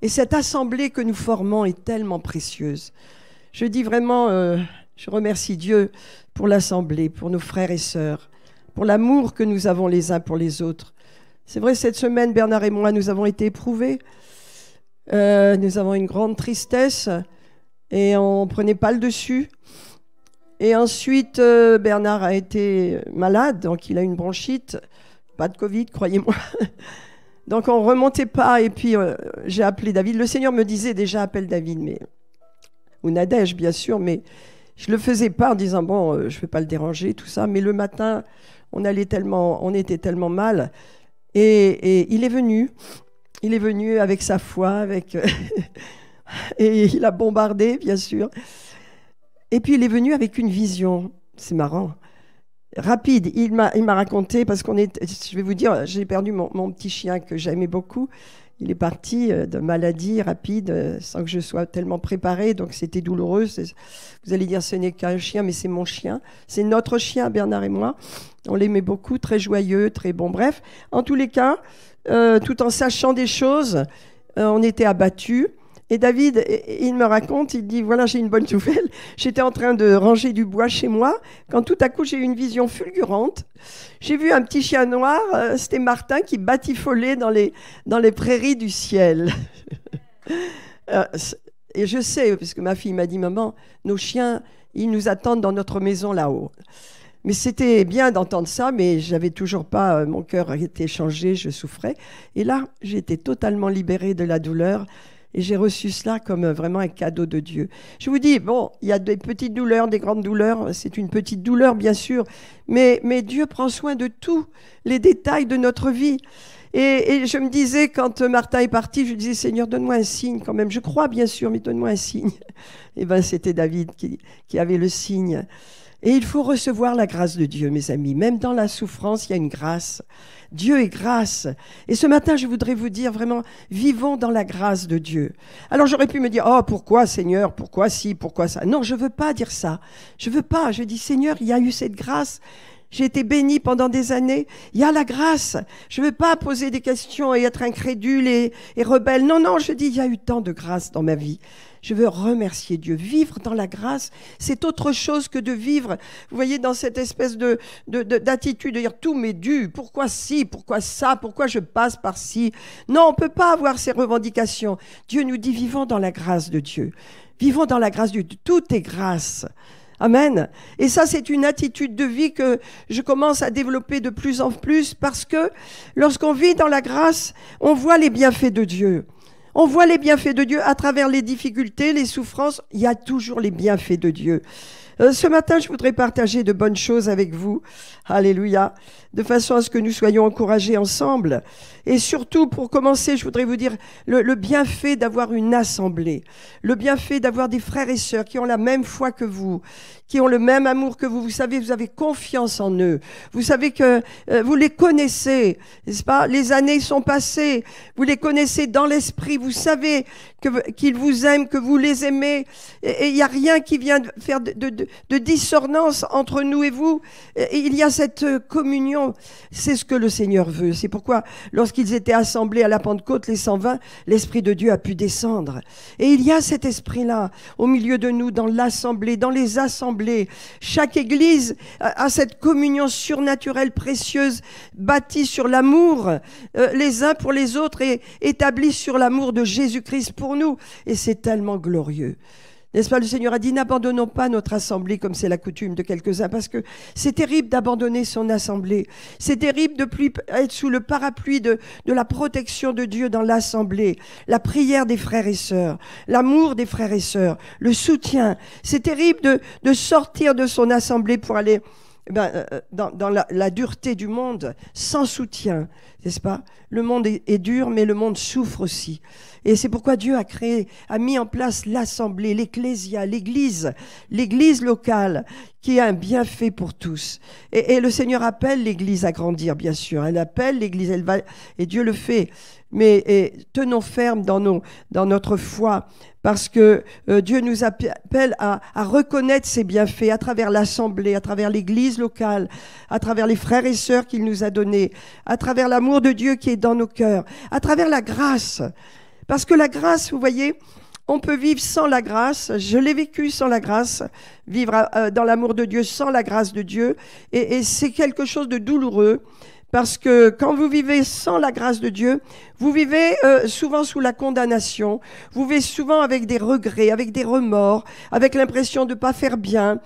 Et cette assemblée que nous formons est tellement précieuse. Je dis vraiment, je remercie Dieu pour l'assemblée, pour nos frères et sœurs, pour l'amour que nous avons les uns pour les autres. C'est vrai, cette semaine, Bernard et moi, nous avons été éprouvés. Nous avons une grande tristesse et on ne prenait pas le dessus. Et ensuite, Bernard a été malade, donc il a une bronchite. Pas de Covid, croyez-moi. Donc on ne remontait pas. Et puis j'ai appelé David. Le Seigneur me disait déjà, appelle David, mais... ou Nadège, bien sûr, mais je ne le faisais pas en disant, bon, je ne vais pas le déranger, tout ça. Mais le matin, on était tellement mal. Et il est venu. Il est venu avec sa foi, avec et il a bombardé, bien sûr. Et puis il est venu avec une vision. C'est marrant. Rapide. Il m'a raconté, parce je vais vous dire, j'ai perdu mon petit chien que j'aimais beaucoup. Il est parti de maladie rapide, sans que je sois tellement préparée, donc c'était douloureux. Vous allez dire, ce n'est qu'un chien, mais c'est mon chien. C'est notre chien, Bernard et moi. On l'aimait beaucoup, très joyeux, très bon. Bref, en tous les cas, tout en sachant des choses, on était abattus. Et David, il me raconte, il dit, voilà, j'ai une bonne nouvelle. J'étais en train de ranger du bois chez moi, quand tout à coup, j'ai eu une vision fulgurante. J'ai vu un petit chien noir, c'était Martin, qui batifolait dans les prairies du ciel. Et je sais, parce que ma fille m'a dit, maman, nos chiens, ils nous attendent dans notre maison là-haut. Mais c'était bien d'entendre ça, mais j'avais toujours pas, mon cœur était changé, je souffrais. Et là, j'étais totalement libérée de la douleur. Et j'ai reçu cela comme vraiment un cadeau de Dieu. Je vous dis, bon, il y a des petites douleurs, des grandes douleurs. C'est une petite douleur, bien sûr. Mais Dieu prend soin de tous les détails de notre vie. Et je me disais, quand Martin est parti, je disais, Seigneur, donne-moi un signe quand même. Je crois, bien sûr, mais donne-moi un signe. Et bien, c'était David qui avait le signe. Et il faut recevoir la grâce de Dieu, mes amis. Même dans la souffrance, il y a une grâce. Dieu est grâce. Et ce matin, je voudrais vous dire vraiment, vivons dans la grâce de Dieu. Alors j'aurais pu me dire, oh, pourquoi Seigneur, pourquoi ci, pourquoi ça? Non, je veux pas dire ça. Je veux pas. Je dis, Seigneur, il y a eu cette grâce. J'ai été bénie pendant des années. Il y a la grâce. Je ne veux pas poser des questions et être incrédule et rebelle. Non, non, je dis, il y a eu tant de grâce dans ma vie. Je veux remercier Dieu. Vivre dans la grâce, c'est autre chose que de vivre, vous voyez, dans cette espèce d'attitude de dire tout m'est dû. Pourquoi ci, pourquoi ça, pourquoi je passe par ci? Non, on ne peut pas avoir ces revendications. Dieu nous dit, vivons dans la grâce de Dieu. Vivons dans la grâce de Dieu. Tout est grâce. Amen. Et ça, c'est une attitude de vie que je commence à développer de plus en plus parce que lorsqu'on vit dans la grâce, on voit les bienfaits de Dieu. On voit les bienfaits de Dieu à travers les difficultés, les souffrances. Il y a toujours les bienfaits de Dieu. Ce matin, je voudrais partager de bonnes choses avec vous. Alléluia. De façon à ce que nous soyons encouragés ensemble. Et surtout, pour commencer, je voudrais vous dire le bienfait d'avoir une assemblée. Le bienfait d'avoir des frères et sœurs qui ont la même foi que vous, qui ont le même amour que vous. Vous savez, vous avez confiance en eux. Vous savez que vous les connaissez, n'est-ce pas? Les années sont passées. Vous les connaissez dans l'esprit. Vous savez qu'ils vous aiment, que vous les aimez. Et il n'y a rien qui vient faire de dissonance entre nous et vous. Et il y a cette communion. C'est ce que le Seigneur veut. C'est pourquoi, lorsqu'ils étaient assemblés à la Pentecôte, les 120, l'Esprit de Dieu a pu descendre. Et il y a cet esprit-là au milieu de nous, dans l'assemblée, dans les assemblées. Chaque église a cette communion surnaturelle précieuse, bâtie sur l'amour les uns pour les autres et établie sur l'amour de Jésus-Christ pour nous. Et c'est tellement glorieux. N'est-ce pas, le Seigneur a dit, n'abandonnons pas notre assemblée comme c'est la coutume de quelques-uns, parce que c'est terrible d'abandonner son assemblée. C'est terrible de plus être sous le parapluie de la protection de Dieu dans l'assemblée, la prière des frères et sœurs, l'amour des frères et sœurs, le soutien. C'est terrible de sortir de son assemblée pour aller dans la dureté du monde, sans soutien, n'est-ce pas? Le monde est dur, mais le monde souffre aussi. Et c'est pourquoi Dieu a mis en place l'assemblée, l'ecclésia, l'église locale, qui est un bienfait pour tous. Et le Seigneur appelle l'église à grandir, bien sûr. Elle appelle l'église, et Dieu le fait. Mais tenons ferme dans notre foi, parce que Dieu nous appelle à reconnaître ses bienfaits à travers l'assemblée, à travers l'église locale, à travers les frères et sœurs qu'il nous a donnés, à travers l'amour de Dieu qui est dans nos cœurs, à travers la grâce. Parce que la grâce, vous voyez, on peut vivre sans la grâce. Je l'ai vécu sans la grâce, vivre dans l'amour de Dieu sans la grâce de Dieu. Et c'est quelque chose de douloureux. Parce que quand vous vivez sans la grâce de Dieu, vous vivez souvent sous la condamnation, vous vivez souvent avec des regrets, avec des remords, avec l'impression de ne pas faire bien.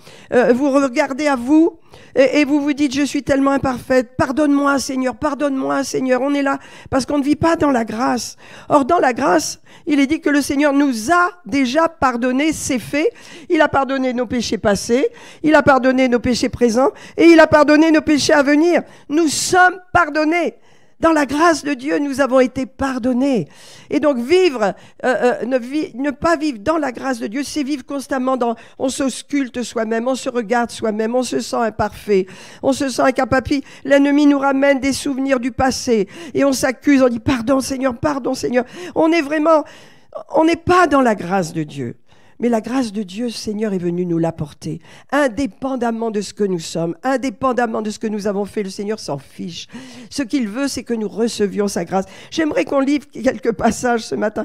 Vous regardez à vous et vous vous dites « Je suis tellement imparfaite, pardonne-moi Seigneur, pardonne-moi Seigneur ». On est là parce qu'on ne vit pas dans la grâce. Or, dans la grâce, il est dit que le Seigneur nous a déjà pardonné, c'est fait. Il a pardonné nos péchés passés, il a pardonné nos péchés présents et il a pardonné nos péchés à venir. Nous sommes pardonnés. Dans la grâce de Dieu, nous avons été pardonnés. Et donc ne pas vivre dans la grâce de Dieu, c'est vivre constamment on s'ausculte soi-même, on se regarde soi-même, on se sent imparfait, on se sent incapable. Puis l'ennemi nous ramène des souvenirs du passé et on s'accuse, on dit pardon Seigneur, pardon Seigneur. On n'est pas dans la grâce de Dieu. Mais la grâce de Dieu, Seigneur, est venu nous l'apporter. Indépendamment de ce que nous sommes, indépendamment de ce que nous avons fait, le Seigneur s'en fiche. Ce qu'il veut, c'est que nous recevions sa grâce. J'aimerais qu'on livre quelques passages ce matin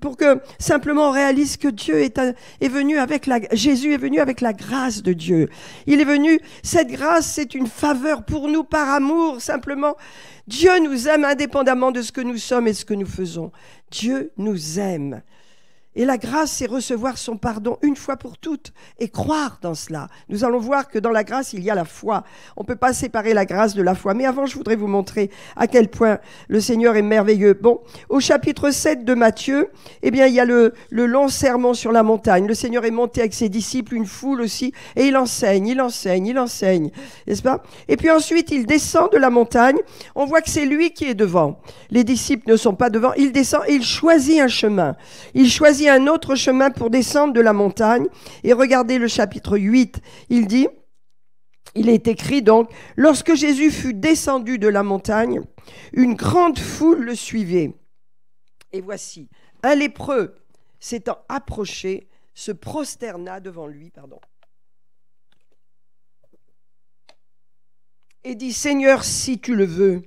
pour que simplement on réalise que Dieu est venu avec Jésus est venu avec la grâce de Dieu. Il est venu, cette grâce, c'est une faveur pour nous par amour, simplement. Dieu nous aime indépendamment de ce que nous sommes et ce que nous faisons. Dieu nous aime. Et la grâce, c'est recevoir son pardon une fois pour toutes et croire dans cela. Nous allons voir que dans la grâce, il y a la foi. On ne peut pas séparer la grâce de la foi. Mais avant, je voudrais vous montrer à quel point le Seigneur est merveilleux. Bon, au chapitre 7 de Matthieu, eh bien, il y a le long sermon sur la montagne. Le Seigneur est monté avec ses disciples, une foule aussi, et il enseigne, n'est-ce pas? Et puis ensuite, il descend de la montagne. On voit que c'est lui qui est devant. Les disciples ne sont pas devant. Il descend et il choisit un chemin. Il choisit un autre chemin pour descendre de la montagne. Et regardez le chapitre 8, il dit, il est écrit donc, « Lorsque Jésus fut descendu de la montagne, une grande foule le suivait. Et voici, un lépreux s'étant approché, se prosterna devant lui, et dit, « Seigneur, si tu le veux,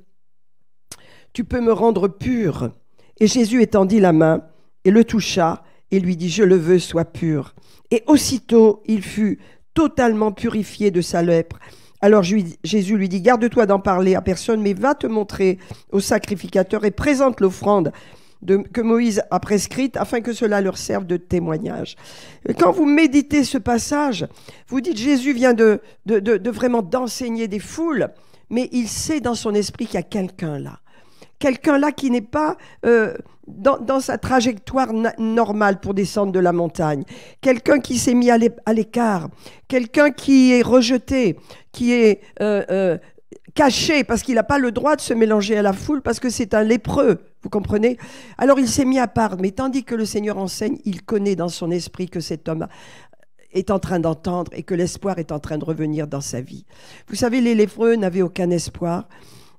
tu peux me rendre pur. » Et Jésus étendit la main et le toucha, et lui dit, « Je le veux, sois pur. » Et aussitôt, il fut totalement purifié de sa lèpre. Alors Jésus lui dit, « Garde-toi d'en parler à personne, mais va te montrer au sacrificateur et présente l'offrande que Moïse a prescrite, afin que cela leur serve de témoignage. » Quand vous méditez ce passage, vous dites, Jésus vient de vraiment d'enseigner des foules, mais il sait dans son esprit qu'il y a quelqu'un là. Quelqu'un là qui n'est pas dans sa trajectoire normale pour descendre de la montagne. Quelqu'un qui s'est mis à l'écart. Quelqu'un qui est rejeté, qui est caché parce qu'il n'a pas le droit de se mélanger à la foule parce que c'est un lépreux. Vous comprenez? Alors il s'est mis à part. Mais tandis que le Seigneur enseigne, il connaît dans son esprit que cet homme est en train d'entendre et que l'espoir est en train de revenir dans sa vie. Vous savez, les lépreux n'avaient aucun espoir.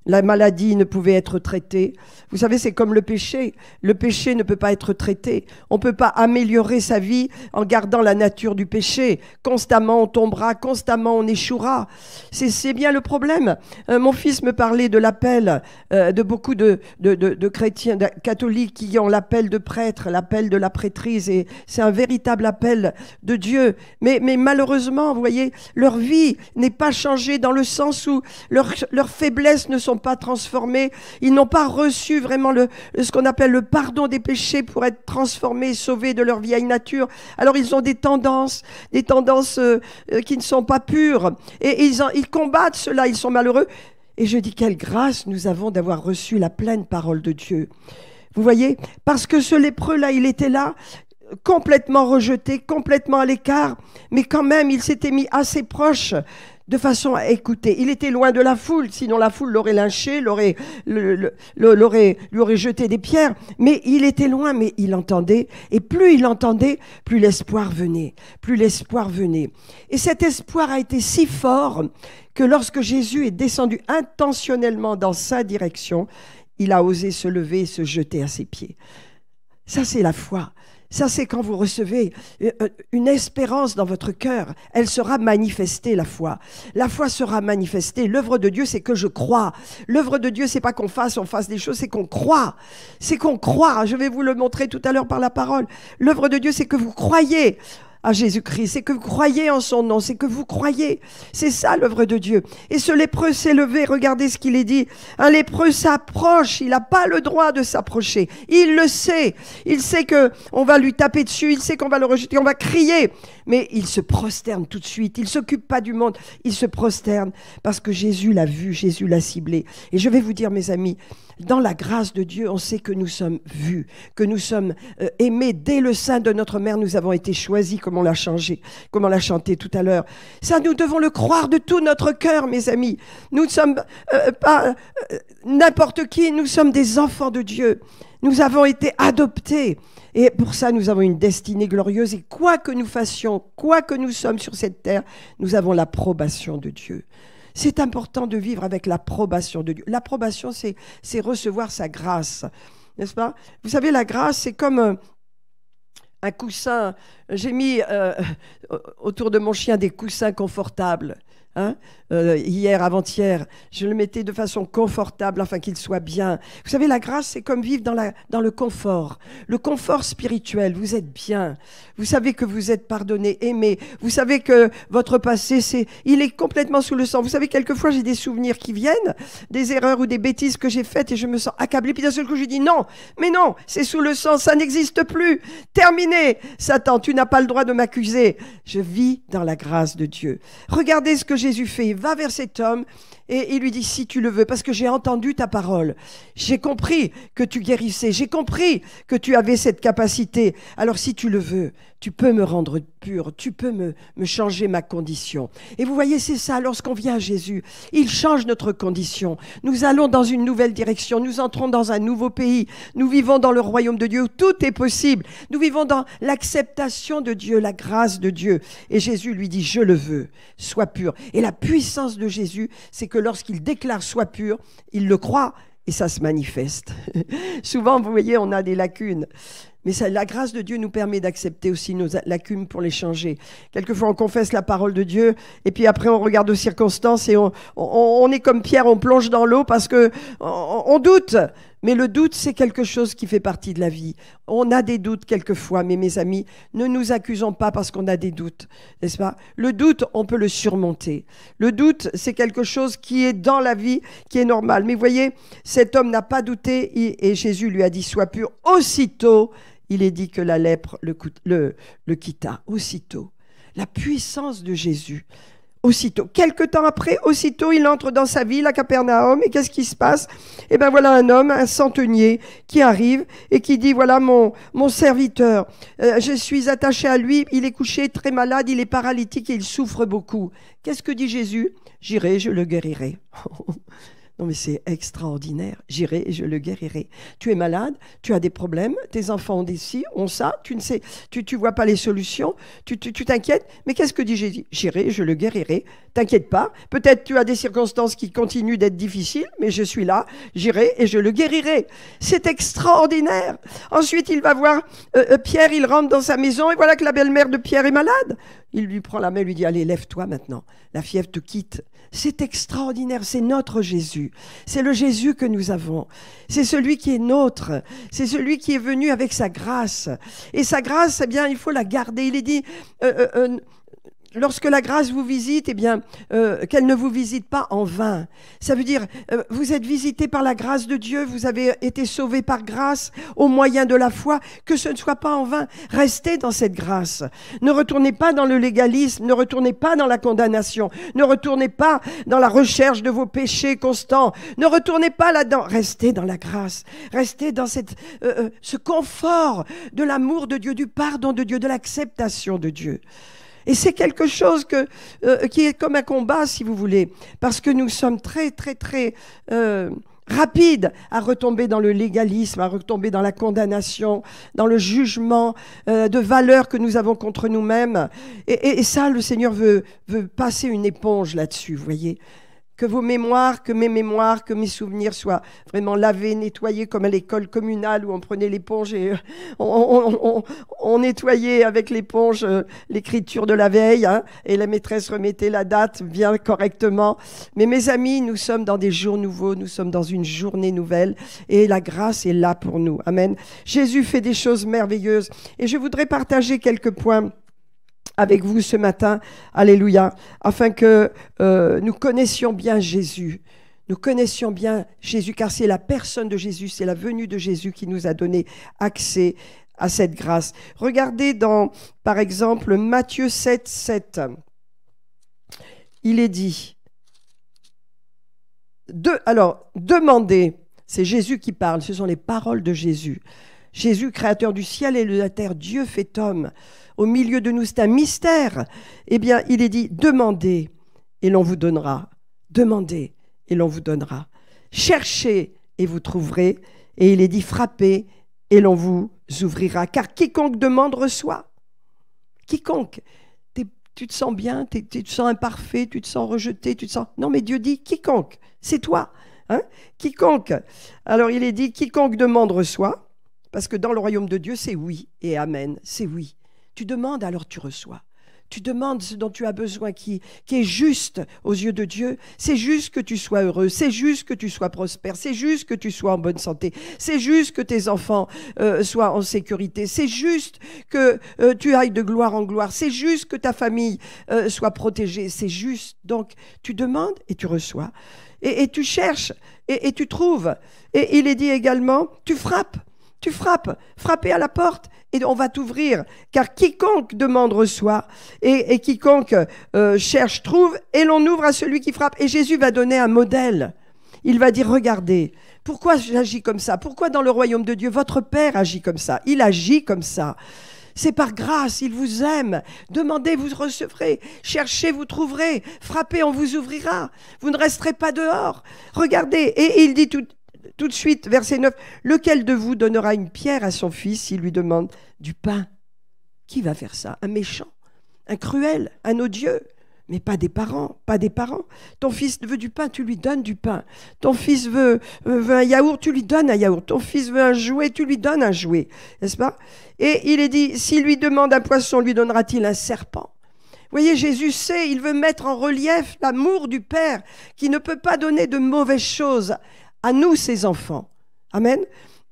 La maladie ne pouvait être traitée. Vous savez, c'est comme le péché. Le péché ne peut pas être traité. On ne peut pas améliorer sa vie en gardant la nature du péché. Constamment, on tombera, constamment, on échouera. C'est bien le problème. Mon fils me parlait de l'appel de beaucoup de chrétiens, de catholiques qui ont l'appel de prêtre, l'appel de la prêtrise. Et c'est un véritable appel de Dieu. Mais malheureusement, vous voyez, leur vie n'est pas changée dans le sens où leurs faiblesses ne sont pas transformés, ils n'ont pas reçu vraiment ce qu'on appelle le pardon des péchés pour être transformés, sauvés de leur vieille nature. Alors ils ont des tendances qui ne sont pas pures et ils combattent cela, ils sont malheureux. Et je dis, quelle grâce nous avons d'avoir reçu la pleine parole de Dieu. Vous voyez, parce que ce lépreux-là, il était là, complètement rejeté, complètement à l'écart, mais quand même, il s'était mis assez proche de façon à écouter. Il était loin de la foule, sinon la foule l'aurait lynché, lui aurait jeté des pierres. Mais il était loin, mais il entendait. Et plus il entendait, plus l'espoir venait. Plus l'espoir venait. Et cet espoir a été si fort que lorsque Jésus est descendu intentionnellement dans sa direction, il a osé se lever et se jeter à ses pieds. Ça, c'est la foi. Ça, c'est quand vous recevez une espérance dans votre cœur. Elle sera manifestée, la foi. La foi sera manifestée. L'œuvre de Dieu, c'est que je crois. L'œuvre de Dieu, c'est pas qu'on fasse des choses, c'est qu'on croit. C'est qu'on croit. Je vais vous le montrer tout à l'heure par la parole. L'œuvre de Dieu, c'est que vous croyez à Jésus-Christ, c'est que vous croyez en son nom, c'est que vous croyez. C'est ça l'œuvre de Dieu. Et ce lépreux s'est levé, regardez ce qu'il est dit. Un lépreux s'approche, il n'a pas le droit de s'approcher. Il le sait. Il sait qu'on va lui taper dessus, il sait qu'on va le rejeter, on va crier. Mais il se prosterne tout de suite, il ne s'occupe pas du monde, il se prosterne parce que Jésus l'a vu, Jésus l'a ciblé. Et je vais vous dire, mes amis, dans la grâce de Dieu, on sait que nous sommes vus, que nous sommes aimés. Dès le sein de notre mère, nous avons été choisis, comme on l'a chanté tout à l'heure. Ça, nous devons le croire de tout notre cœur, mes amis. Nous ne sommes pas n'importe qui, nous sommes des enfants de Dieu. Nous avons été adoptés. Et pour ça, nous avons une destinée glorieuse. Et quoi que nous fassions, quoi que nous sommes sur cette terre, nous avons l'approbation de Dieu. C'est important de vivre avec l'approbation de Dieu. L'approbation, c'est recevoir sa grâce, n'est-ce pas? Vous savez, la grâce, c'est comme un coussin. J'ai mis autour de mon chien des coussins confortables. Hein, hier, avant-hier, je le mettais de façon confortable afin qu'il soit bien. Vous savez, la grâce, c'est comme vivre dans le confort spirituel. Vous êtes bien, vous savez que vous êtes pardonné, aimé, vous savez que votre passé, il est complètement sous le sang. Vous savez, quelquefois, j'ai des souvenirs qui viennent, des erreurs ou des bêtises que j'ai faites et je me sens accablé. Puis d'un seul coup, je dis non, mais non, c'est sous le sang, ça n'existe plus. Terminé, Satan, tu n'as pas le droit de m'accuser. Je vis dans la grâce de Dieu. Regardez ce que Jésus fait. Il va vers cet homme et il lui dit, si tu le veux, parce que j'ai entendu ta parole. J'ai compris que tu guérissais. J'ai compris que tu avais cette capacité. Alors si tu le veux, tu peux me rendre pur. Tu peux me changer ma condition. Et vous voyez, c'est ça. Lorsqu'on vient à Jésus, il change notre condition. Nous allons dans une nouvelle direction. Nous entrons dans un nouveau pays. Nous vivons dans le royaume de Dieu où tout est possible. Nous vivons dans l'acceptation de Dieu, la grâce de Dieu. Et Jésus lui dit, je le veux. Sois pur. Et la puissance de Jésus, c'est que lorsqu'il déclare sois pur, il le croit et ça se manifeste. Souvent, vous voyez, on a des lacunes. Mais la grâce de Dieu nous permet d'accepter aussi nos lacunes pour les changer. Quelquefois, on confesse la parole de Dieu et puis après, on regarde aux circonstances et on est comme Pierre, on plonge dans l'eau parce que on doute. Mais le doute, c'est quelque chose qui fait partie de la vie. On a des doutes quelquefois, mais mes amis, ne nous accusons pas parce qu'on a des doutes, n'est-ce pas? Le doute, on peut le surmonter. Le doute, c'est quelque chose qui est dans la vie, qui est normal. Mais voyez, cet homme n'a pas douté et Jésus lui a dit, sois pur. Aussitôt, il est dit que la lèpre le quitta. Aussitôt. La puissance de Jésus. Aussitôt, quelque temps après, aussitôt, il entre dans sa ville à Capernaum. Et qu'est-ce qui se passe? Eh bien, voilà un homme, un centenier, qui arrive et qui dit, voilà mon serviteur, je suis attaché à lui, il est couché très malade, il est paralytique et il souffre beaucoup. Qu'est-ce que dit Jésus? J'irai, je le guérirai. Non mais c'est extraordinaire. J'irai et je le guérirai. Tu es malade, tu as des problèmes, tes enfants ont des ci, ont ça, tu ne sais, tu vois pas les solutions, tu t'inquiètes. Mais qu'est-ce que dit Jésus? J'irai et je le guérirai. T'inquiète pas. Peut-être tu as des circonstances qui continuent d'être difficiles, mais je suis là. J'irai et je le guérirai. C'est extraordinaire. Ensuite, il va voir Pierre, il rentre dans sa maison et voilà que la belle-mère de Pierre est malade. Il lui prend la main et lui dit, allez, lève-toi maintenant. La fièvre te quitte. C'est extraordinaire, c'est notre Jésus. C'est le Jésus que nous avons. C'est celui qui est nôtre. C'est celui qui est venu avec sa grâce. Et sa grâce, eh bien, il faut la garder. Il est dit... lorsque la grâce vous visite, eh bien, qu'elle ne vous visite pas en vain. Ça veut dire, vous êtes visité par la grâce de Dieu, vous avez été sauvé par grâce au moyen de la foi, que ce ne soit pas en vain. Restez dans cette grâce. Ne retournez pas dans le légalisme, ne retournez pas dans la condamnation, ne retournez pas dans la recherche de vos péchés constants, ne retournez pas là-dedans. Restez dans la grâce, restez dans ce confort de l'amour de Dieu, du pardon de Dieu, de l'acceptation de Dieu. Et c'est quelque chose qui est comme un combat, si vous voulez, parce que nous sommes très, très, très rapides à retomber dans le légalisme, à retomber dans la condamnation, dans le jugement de valeurs que nous avons contre nous-mêmes. Et ça, le Seigneur veut passer une éponge là-dessus, vous voyez. que vos mémoires, que mes souvenirs soient vraiment lavés, nettoyés comme à l'école communale où on prenait l'éponge et on nettoyait avec l'éponge l'écriture de la veille, hein, et la maîtresse remettait la date bien correctement. Mais mes amis, nous sommes dans des jours nouveaux, nous sommes dans une journée nouvelle et la grâce est là pour nous. Amen. Jésus fait des choses merveilleuses et je voudrais partager quelques points avec vous ce matin, alléluia, afin que nous connaissions bien Jésus. Nous connaissions bien Jésus, car c'est la personne de Jésus, c'est la venue de Jésus qui nous a donné accès à cette grâce. Regardez dans, par exemple, Matthieu 7, 7. Il est dit, demandez, c'est Jésus qui parle, ce sont les paroles de Jésus. Jésus, créateur du ciel et de la terre, Dieu fait homme. Au milieu de nous, c'est un mystère. Eh bien, il est dit, demandez et l'on vous donnera. Demandez et l'on vous donnera. Cherchez et vous trouverez. Et il est dit, frappez et l'on vous ouvrira. Car quiconque demande reçoit. Quiconque. Tu te sens bien, tu te sens imparfait, tu te sens rejeté, tu te sens... Non, mais Dieu dit, quiconque, c'est toi. Hein? Quiconque. Alors, il est dit, quiconque demande reçoit. Parce que dans le royaume de Dieu, c'est oui et amen, c'est oui. Tu demandes, alors tu reçois. Tu demandes ce dont tu as besoin, qui est juste aux yeux de Dieu. C'est juste que tu sois heureux, c'est juste que tu sois prospère, c'est juste que tu sois en bonne santé, c'est juste que tes enfants soient en sécurité, c'est juste que tu ailles de gloire en gloire, c'est juste que ta famille soit protégée, c'est juste. Donc, tu demandes et tu reçois. Et tu cherches et tu trouves. Et il est dit également, tu frappes. Tu frappes, frappez à la porte et on va t'ouvrir. Car quiconque demande reçoit et quiconque cherche trouve et l'on ouvre à celui qui frappe. Et Jésus va donner un modèle. Il va dire, regardez, pourquoi j'agis comme ça? Pourquoi dans le royaume de Dieu, votre Père agit comme ça? Il agit comme ça. C'est par grâce, il vous aime. Demandez, vous recevrez. Cherchez, vous trouverez. Frappez, on vous ouvrira. Vous ne resterez pas dehors. Regardez, et il dit tout de suite, verset 9, « Lequel de vous donnera une pierre à son fils s'il lui demande du pain ?» Qui va faire ça? Un méchant, un cruel, un odieux, mais pas des parents, pas des parents. Ton fils veut du pain, tu lui donnes du pain. Ton fils veut un yaourt, tu lui donnes un yaourt. Ton fils veut un jouet, tu lui donnes un jouet, n'est-ce pas? Et il est dit, s'il lui demande un poisson, lui donnera-t-il un serpent? Vous voyez, Jésus sait, il veut mettre en relief l'amour du Père qui ne peut pas donner de mauvaises choses à nous, ses enfants. Amen.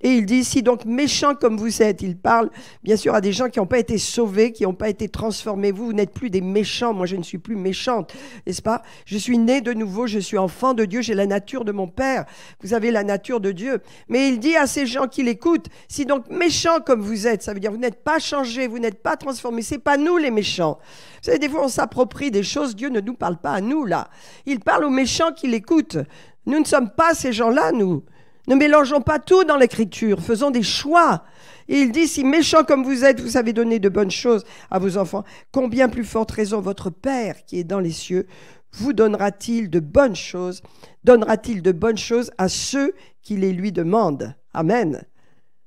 Et il dit, si donc méchants comme vous êtes, il parle bien sûr à des gens qui n'ont pas été sauvés, qui n'ont pas été transformés. Vous n'êtes plus des méchants, moi je ne suis plus méchante, n'est-ce pas? Je suis née de nouveau, je suis enfant de Dieu, j'ai la nature de mon Père. Vous avez la nature de Dieu. Mais il dit à ces gens qui l'écoutent, si donc méchants comme vous êtes, ça veut dire vous n'êtes pas changés, vous n'êtes pas transformés, c'est pas nous les méchants. Vous savez, des fois on s'approprie des choses, Dieu ne nous parle pas à nous là. Il parle aux méchants qui l'écoutent. Nous ne sommes pas ces gens-là, nous. Ne mélangeons pas tout dans l'Écriture, faisons des choix. Et il dit, si méchants comme vous êtes, vous savez donner de bonnes choses à vos enfants, combien plus forte raison votre Père qui est dans les cieux vous donnera-t-il de bonnes choses, à ceux qui les lui demandent. Amen.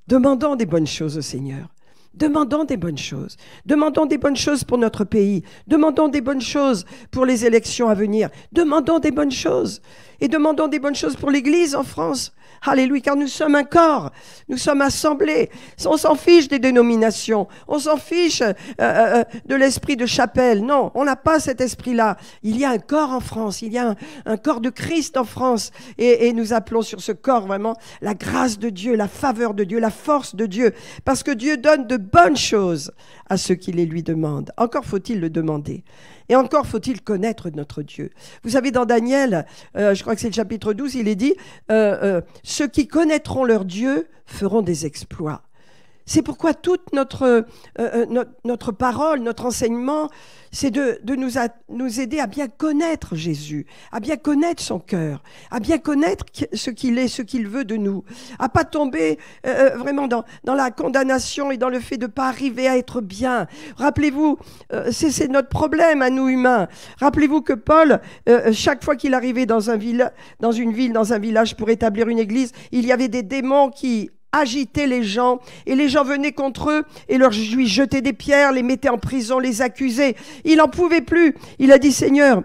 Demandons des bonnes choses au Seigneur. Demandons des bonnes choses. Demandons des bonnes choses pour notre pays. Demandons des bonnes choses pour les élections à venir. Demandons des bonnes choses. Et demandons des bonnes choses pour l'Église en France. Alléluia, car nous sommes un corps. Nous sommes assemblés. On s'en fiche des dénominations. On s'en fiche de l'esprit de chapelle. Non, on n'a pas cet esprit-là. Il y a un corps en France. Il y a un corps de Christ en France. Et nous appelons sur ce corps vraiment la grâce de Dieu, la faveur de Dieu, la force de Dieu. Parce que Dieu donne de bonnes choses à ceux qui les lui demandent. Encore faut-il le demander. Et encore faut-il connaître notre Dieu. Vous savez, dans Daniel, je crois que c'est le chapitre 12, il est dit ceux qui connaîtront leur Dieu feront des exploits. C'est pourquoi toute notre parole, notre enseignement, c'est de nous aider à bien connaître Jésus, à bien connaître son cœur, à bien connaître ce qu'il est, ce qu'il veut de nous, à pas tomber vraiment dans la condamnation et dans le fait de pas arriver à être bien. Rappelez-vous, c'est notre problème à nous humains. Rappelez-vous que Paul, chaque fois qu'il arrivait dans une ville, dans un village pour établir une église, il y avait des démons qui agiter les gens. Et les gens venaient contre eux et lui jetaient des pierres, les mettaient en prison, les accusaient. Il n'en pouvait plus. Il a dit, Seigneur,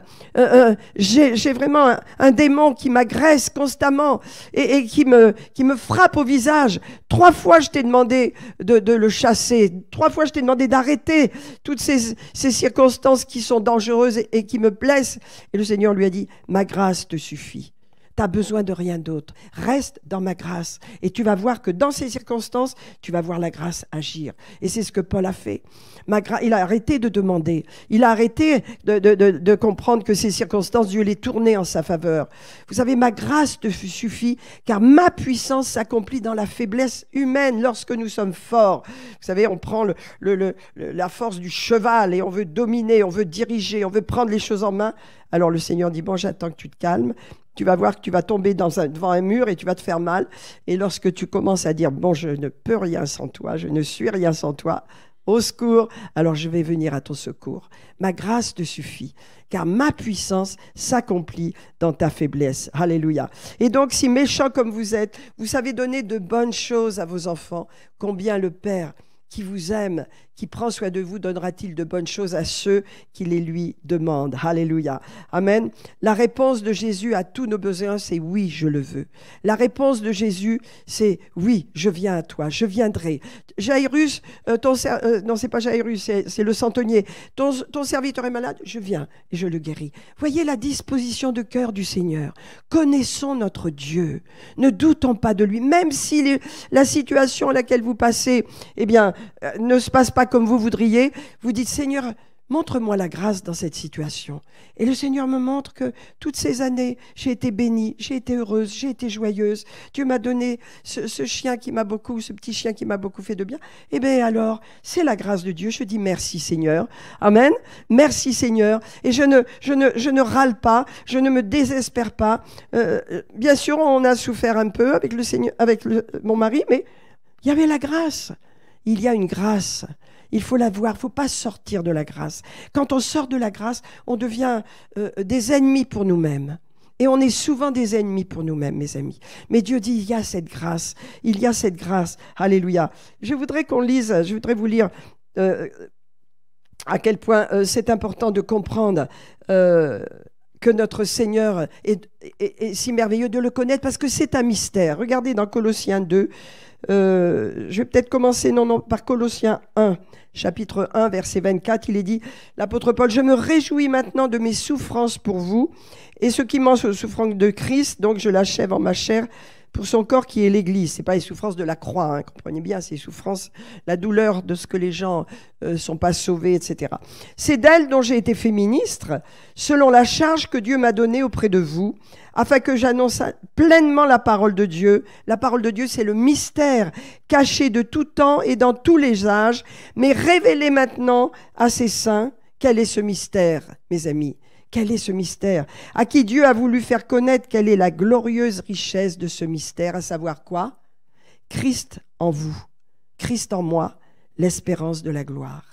j'ai vraiment un démon qui m'agresse constamment et qui me frappe au visage. 3 fois, je t'ai demandé de le chasser. 3 fois, je t'ai demandé d'arrêter toutes ces circonstances qui sont dangereuses et qui me blessent. Et le Seigneur lui a dit, ma grâce te suffit. Tu n'as besoin de rien d'autre. Reste dans ma grâce. Et tu vas voir que dans ces circonstances, tu vas voir la grâce agir. Et c'est ce que Paul a fait. Il a arrêté de demander. Il a arrêté de comprendre que ces circonstances, Dieu les tournait en sa faveur. Vous savez, ma grâce te suffit, car ma puissance s'accomplit dans la faiblesse humaine lorsque nous sommes forts. Vous savez, on prend la force du cheval et on veut dominer, on veut diriger, on veut prendre les choses en main. Alors le Seigneur dit, bon, j'attends que tu te calmes. Tu vas voir que tu vas tomber devant un mur et tu vas te faire mal. Et lorsque tu commences à dire, bon, je ne peux rien sans toi, je ne suis rien sans toi, au secours, alors je vais venir à ton secours. Ma grâce te suffit, car ma puissance s'accomplit dans ta faiblesse. Alléluia. Et donc, si méchant comme vous êtes, vous savez donner de bonnes choses à vos enfants, combien le Père qui vous aime, qui prend soin de vous, donnera-t-il de bonnes choses à ceux qui les lui demandent. Alléluia. Amen. La réponse de Jésus à tous nos besoins, c'est oui, je le veux. La réponse de Jésus, c'est oui, je viens à toi, je viendrai. Jairus, non, c'est pas Jairus, c'est le centenier. Ton serviteur est malade, je viens et je le guéris. Voyez la disposition de cœur du Seigneur. Connaissons notre Dieu. Ne doutons pas de lui, même si la situation à laquelle vous passez, eh bien, ne se passe pas comme vous voudriez, vous dites, Seigneur, montre-moi la grâce dans cette situation. Et le Seigneur me montre que toutes ces années, j'ai été bénie, j'ai été heureuse, j'ai été joyeuse. Dieu m'a donné ce petit chien qui m'a beaucoup fait de bien. Eh bien alors, c'est la grâce de Dieu. Je dis merci Seigneur. Amen. Merci Seigneur. Et je ne râle pas, je ne me désespère pas. Bien sûr, on a souffert un peu avec le Seigneur, mon mari, mais il y avait la grâce. Il y a une grâce. Il faut la voir, il ne faut pas sortir de la grâce. Quand on sort de la grâce, on devient des ennemis pour nous-mêmes. Et on est souvent des ennemis pour nous-mêmes, mes amis. Mais Dieu dit, il y a cette grâce. Il y a cette grâce. Alléluia. Je voudrais vous lire à quel point c'est important de comprendre que notre Seigneur est si merveilleux, de le connaître, parce que c'est un mystère. Regardez dans Colossiens 2, je vais peut-être commencer par Colossiens 1, chapitre 1, verset 24, il est dit, l'apôtre Paul, je me réjouis maintenant de mes souffrances pour vous, et ce qui manque aux souffrances de Christ, donc je l'achève en ma chair, pour son corps qui est l'Église. Ce n'est pas les souffrances de la croix, hein, comprenez bien, c'est les souffrances, la douleur de ce que les gens ne sont pas sauvés, etc. C'est d'elle dont j'ai été fait ministre, selon la charge que Dieu m'a donnée auprès de vous, afin que j'annonce pleinement la parole de Dieu. La parole de Dieu, c'est le mystère caché de tout temps et dans tous les âges, mais révélé maintenant à ses saints. Quel est ce mystère, mes amis ? Quel est ce mystère? À qui Dieu a voulu faire connaître quelle est la glorieuse richesse de ce mystère, à savoir quoi? Christ en vous, Christ en moi, l'espérance de la gloire.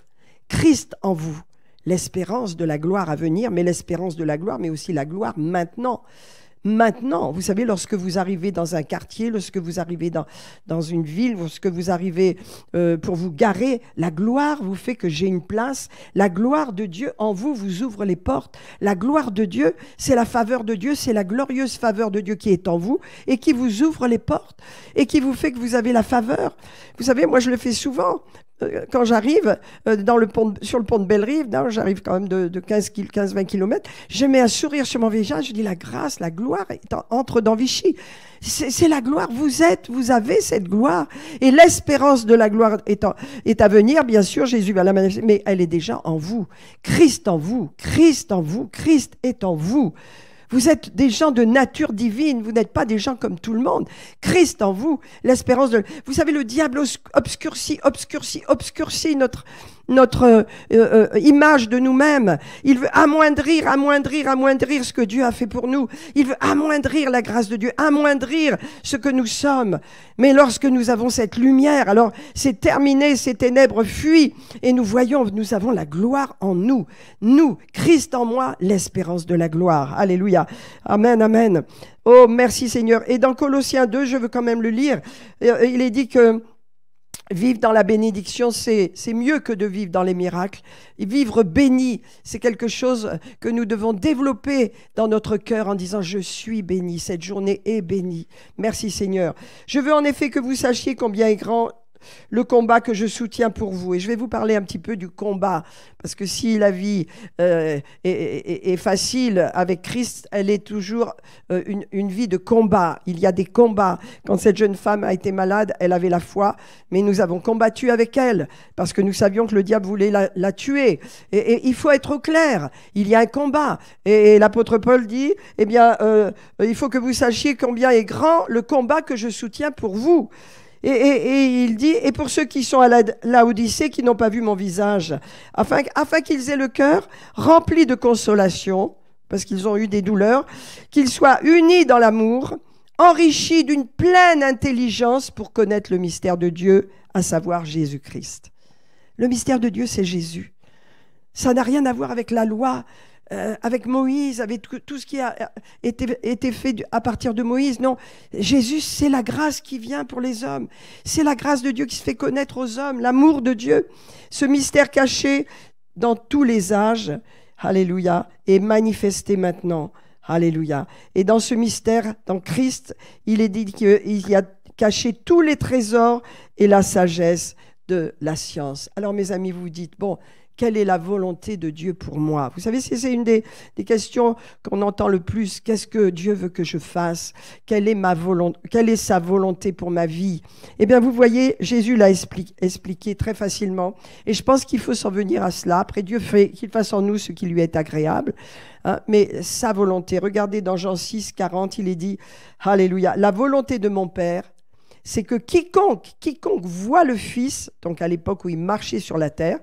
Christ en vous, l'espérance de la gloire à venir, mais l'espérance de la gloire, mais aussi la gloire maintenant. Maintenant, vous savez, lorsque vous arrivez dans un quartier, lorsque vous arrivez dans une ville, lorsque vous arrivez pour vous garer, la gloire vous fait que j'ai une place. La gloire de Dieu en vous vous ouvre les portes. La gloire de Dieu, c'est la faveur de Dieu, c'est la glorieuse faveur de Dieu qui est en vous et qui vous ouvre les portes et qui vous fait que vous avez la faveur. Vous savez, moi je le fais souvent. Quand j'arrive sur le pont de Bellerive, j'arrive quand même de 15-20 km, je mets un sourire sur mon visage, je dis la grâce, la gloire entre dans Vichy. C'est la gloire, vous avez cette gloire. Et l'espérance de la gloire est à venir, bien sûr, Jésus va la manifester, mais elle est déjà en vous. Christ en vous, Christ en vous, Christ est en vous. Vous êtes des gens de nature divine, vous n'êtes pas des gens comme tout le monde. Christ en vous, l'espérance de... Vous savez, le diable obscurcit notre image de nous-mêmes. Il veut amoindrir ce que Dieu a fait pour nous. Il veut amoindrir la grâce de Dieu, amoindrir ce que nous sommes. Mais lorsque nous avons cette lumière, alors c'est terminé, ces ténèbres fuient et nous voyons, nous avons la gloire en nous. Nous, Christ en moi, l'espérance de la gloire. Alléluia. Amen, amen. Oh, merci Seigneur. Et dans Colossiens 2, je veux quand même le lire, il est dit que vivre dans la bénédiction, c'est mieux que de vivre dans les miracles. Et vivre béni, c'est quelque chose que nous devons développer dans notre cœur en disant « Je suis béni, cette journée est bénie. » Merci Seigneur. Je veux en effet que vous sachiez combien est grand le combat que je soutiens pour vous. Et je vais vous parler un petit peu du combat, parce que si la vie est facile avec Christ, elle est toujours une vie de combat. Il y a des combats. Quand cette jeune femme a été malade, elle avait la foi, mais nous avons combattu avec elle, parce que nous savions que le diable voulait la tuer. Et il faut être au clair, il y a un combat. Et l'apôtre Paul dit, eh bien, il faut que vous sachiez combien est grand le combat que je soutiens pour vous. Et il dit, et pour ceux qui sont à Laodicée, qui n'ont pas vu mon visage, afin qu'ils aient le cœur rempli de consolation, parce qu'ils ont eu des douleurs, qu'ils soient unis dans l'amour, enrichis d'une pleine intelligence pour connaître le mystère de Dieu, à savoir Jésus-Christ. Le mystère de Dieu, c'est Jésus. Ça n'a rien à voir avec la loi, avec Moïse, avec tout ce qui a été fait à partir de Moïse. Non, Jésus, c'est la grâce qui vient pour les hommes. C'est la grâce de Dieu qui se fait connaître aux hommes, l'amour de Dieu. Ce mystère caché dans tous les âges, alléluia, est manifesté maintenant, alléluia. Et dans ce mystère, dans Christ, il est dit qu'il y a caché tous les trésors et la sagesse de la science. Alors mes amis, vous dites, bon, quelle est la volonté de Dieu pour moi? Vous savez, c'est une des questions qu'on entend le plus. Qu'est-ce que Dieu veut que je fasse? Quelle est sa volonté pour ma vie? Eh bien, vous voyez, Jésus l'a expliqué très facilement. Et je pense qu'il faut s'en venir à cela. Après, Dieu fait qu'il fasse en nous ce qui lui est agréable. Hein, mais sa volonté, regardez dans Jean 6, 40, il est dit, alléluia, la volonté de mon Père, c'est que quiconque voit le Fils, donc à l'époque où il marchait sur la terre,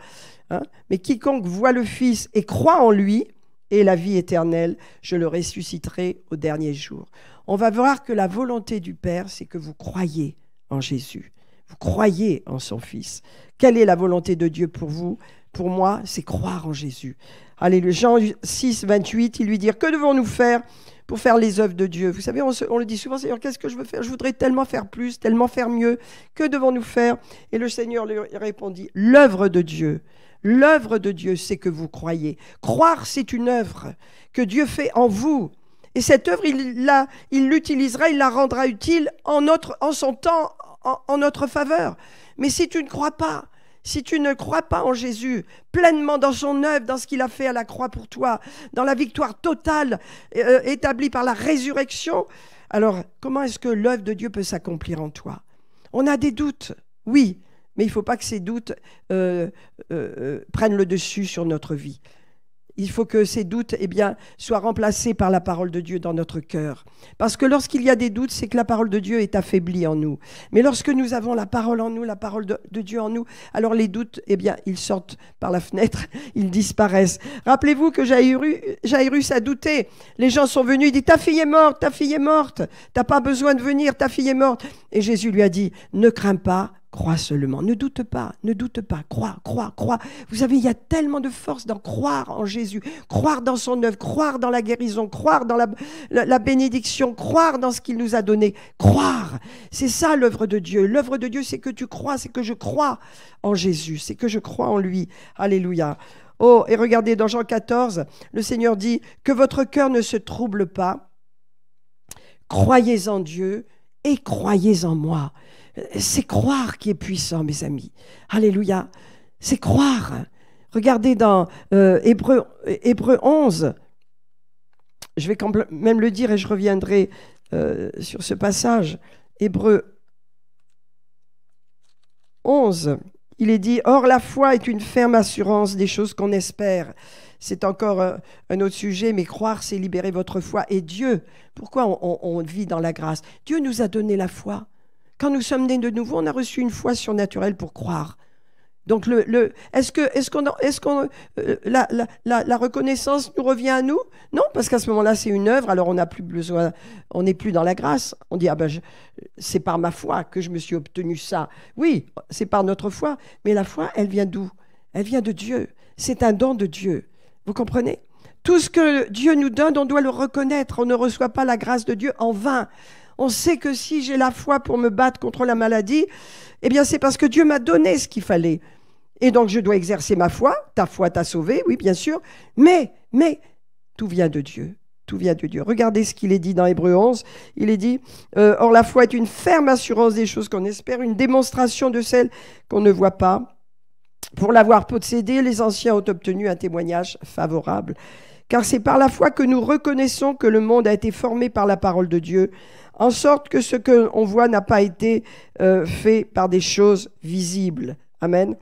mais quiconque voit le Fils et croit en lui ait la vie éternelle, je le ressusciterai au dernier jour. On va voir que la volonté du Père, c'est que vous croyez en Jésus. Vous croyez en son Fils. Quelle est la volonté de Dieu pour vous? Pour moi, c'est croire en Jésus. Alléluia. Jean 6, 28, il lui dit, que devons-nous faire pour faire les œuvres de Dieu? Vous savez, on le dit souvent, Seigneur, qu'est-ce que je veux faire? Je voudrais tellement faire plus, tellement faire mieux. Que devons-nous faire? Et le Seigneur lui répondit, l'œuvre de Dieu. L'œuvre de Dieu, c'est que vous croyez. Croire, c'est une œuvre que Dieu fait en vous. Et cette œuvre, il l'utilisera, il la rendra utile en son temps, en notre faveur. Mais si tu ne crois pas, si tu ne crois pas en Jésus, pleinement dans son œuvre, dans ce qu'il a fait à la croix pour toi, dans la victoire totale établie par la résurrection, alors comment est-ce que l'œuvre de Dieu peut s'accomplir en toi? On a des doutes, oui. Mais il ne faut pas que ces doutes prennent le dessus sur notre vie. Il faut que ces doutes soient remplacés par la parole de Dieu dans notre cœur. Parce que lorsqu'il y a des doutes, c'est que la parole de Dieu est affaiblie en nous. Mais lorsque nous avons la parole en nous, la parole de Dieu en nous, alors les doutes, ils sortent par la fenêtre, ils disparaissent. Rappelez-vous que Jairus a douté. Les gens sont venus, ils disent, ta fille est morte, t'as pas besoin de venir, ta fille est morte. Et Jésus lui a dit, ne crains pas, crois seulement, ne doute pas, crois. Vous savez, il y a tellement de force dans croire en Jésus, croire dans son œuvre, croire dans la guérison, croire dans la bénédiction, croire dans ce qu'il nous a donné. Croire, c'est ça l'œuvre de Dieu. L'œuvre de Dieu, c'est que tu crois, c'est que je crois en Jésus, c'est que je crois en lui. Alléluia. Oh, et regardez dans Jean 14, le Seigneur dit que votre cœur ne se trouble pas. Croyez en Dieu et croyez en moi. C'est croire qui est puissant, mes amis. Alléluia. C'est croire. Regardez dans Hébreux 11. Je vais quand même le dire et je reviendrai sur ce passage. Hébreux 11. Il est dit, or la foi est une ferme assurance des choses qu'on espère. C'est encore un autre sujet, mais croire, c'est libérer votre foi. Et Dieu, pourquoi on vit dans la grâce? Dieu nous a donné la foi. Quand nous sommes nés de nouveau, on a reçu une foi surnaturelle pour croire. Donc, la reconnaissance nous revient à nous? Non, parce qu'à ce moment-là, c'est une œuvre, alors on n'a plus besoin, on n'est plus dans la grâce. On dit, ah ben, c'est par ma foi que je me suis obtenu ça. Oui, c'est par notre foi, mais la foi, elle vient d'où? Elle vient de Dieu. C'est un don de Dieu. Vous comprenez? Tout ce que Dieu nous donne, on doit le reconnaître. On ne reçoit pas la grâce de Dieu en vain. On sait que si j'ai la foi pour me battre contre la maladie, eh bien, c'est parce que Dieu m'a donné ce qu'il fallait. Et donc, je dois exercer ma foi. Ta foi t'a sauvé, oui, bien sûr. Mais, tout vient de Dieu. Tout vient de Dieu. Regardez ce qu'il est dit dans Hébreux 11. Il est dit, or la foi est une ferme assurance des choses qu'on espère, une démonstration de celles qu'on ne voit pas. Pour l'avoir possédé, les anciens ont obtenu un témoignage favorable. Car c'est par la foi que nous reconnaissons que le monde a été formé par la parole de Dieu, en sorte que ce qu'on voit n'a pas été fait par des choses visibles. Amen.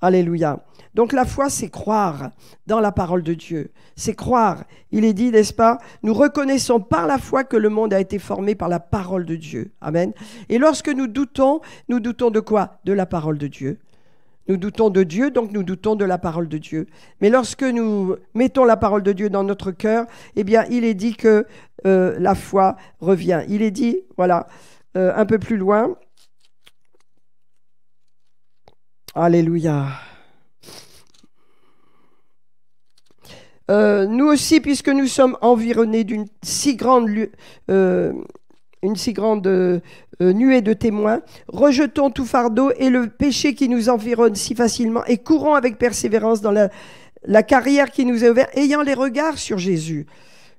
Alléluia. Donc la foi, c'est croire dans la parole de Dieu. C'est croire. Il est dit, n'est-ce pas? Nous reconnaissons par la foi que le monde a été formé par la parole de Dieu. Amen. Et lorsque nous doutons de quoi? De la parole de Dieu. Nous doutons de Dieu, donc nous doutons de la parole de Dieu. Mais lorsque nous mettons la parole de Dieu dans notre cœur, eh bien, il est dit que la foi revient. Il est dit, voilà, un peu plus loin. Alléluia. Nous aussi, puisque nous sommes environnés d'une si grande nuée de témoins, rejetons tout fardeau et le péché qui nous environne si facilement et courons avec persévérance dans la carrière qui nous est ouverte, ayant les regards sur Jésus,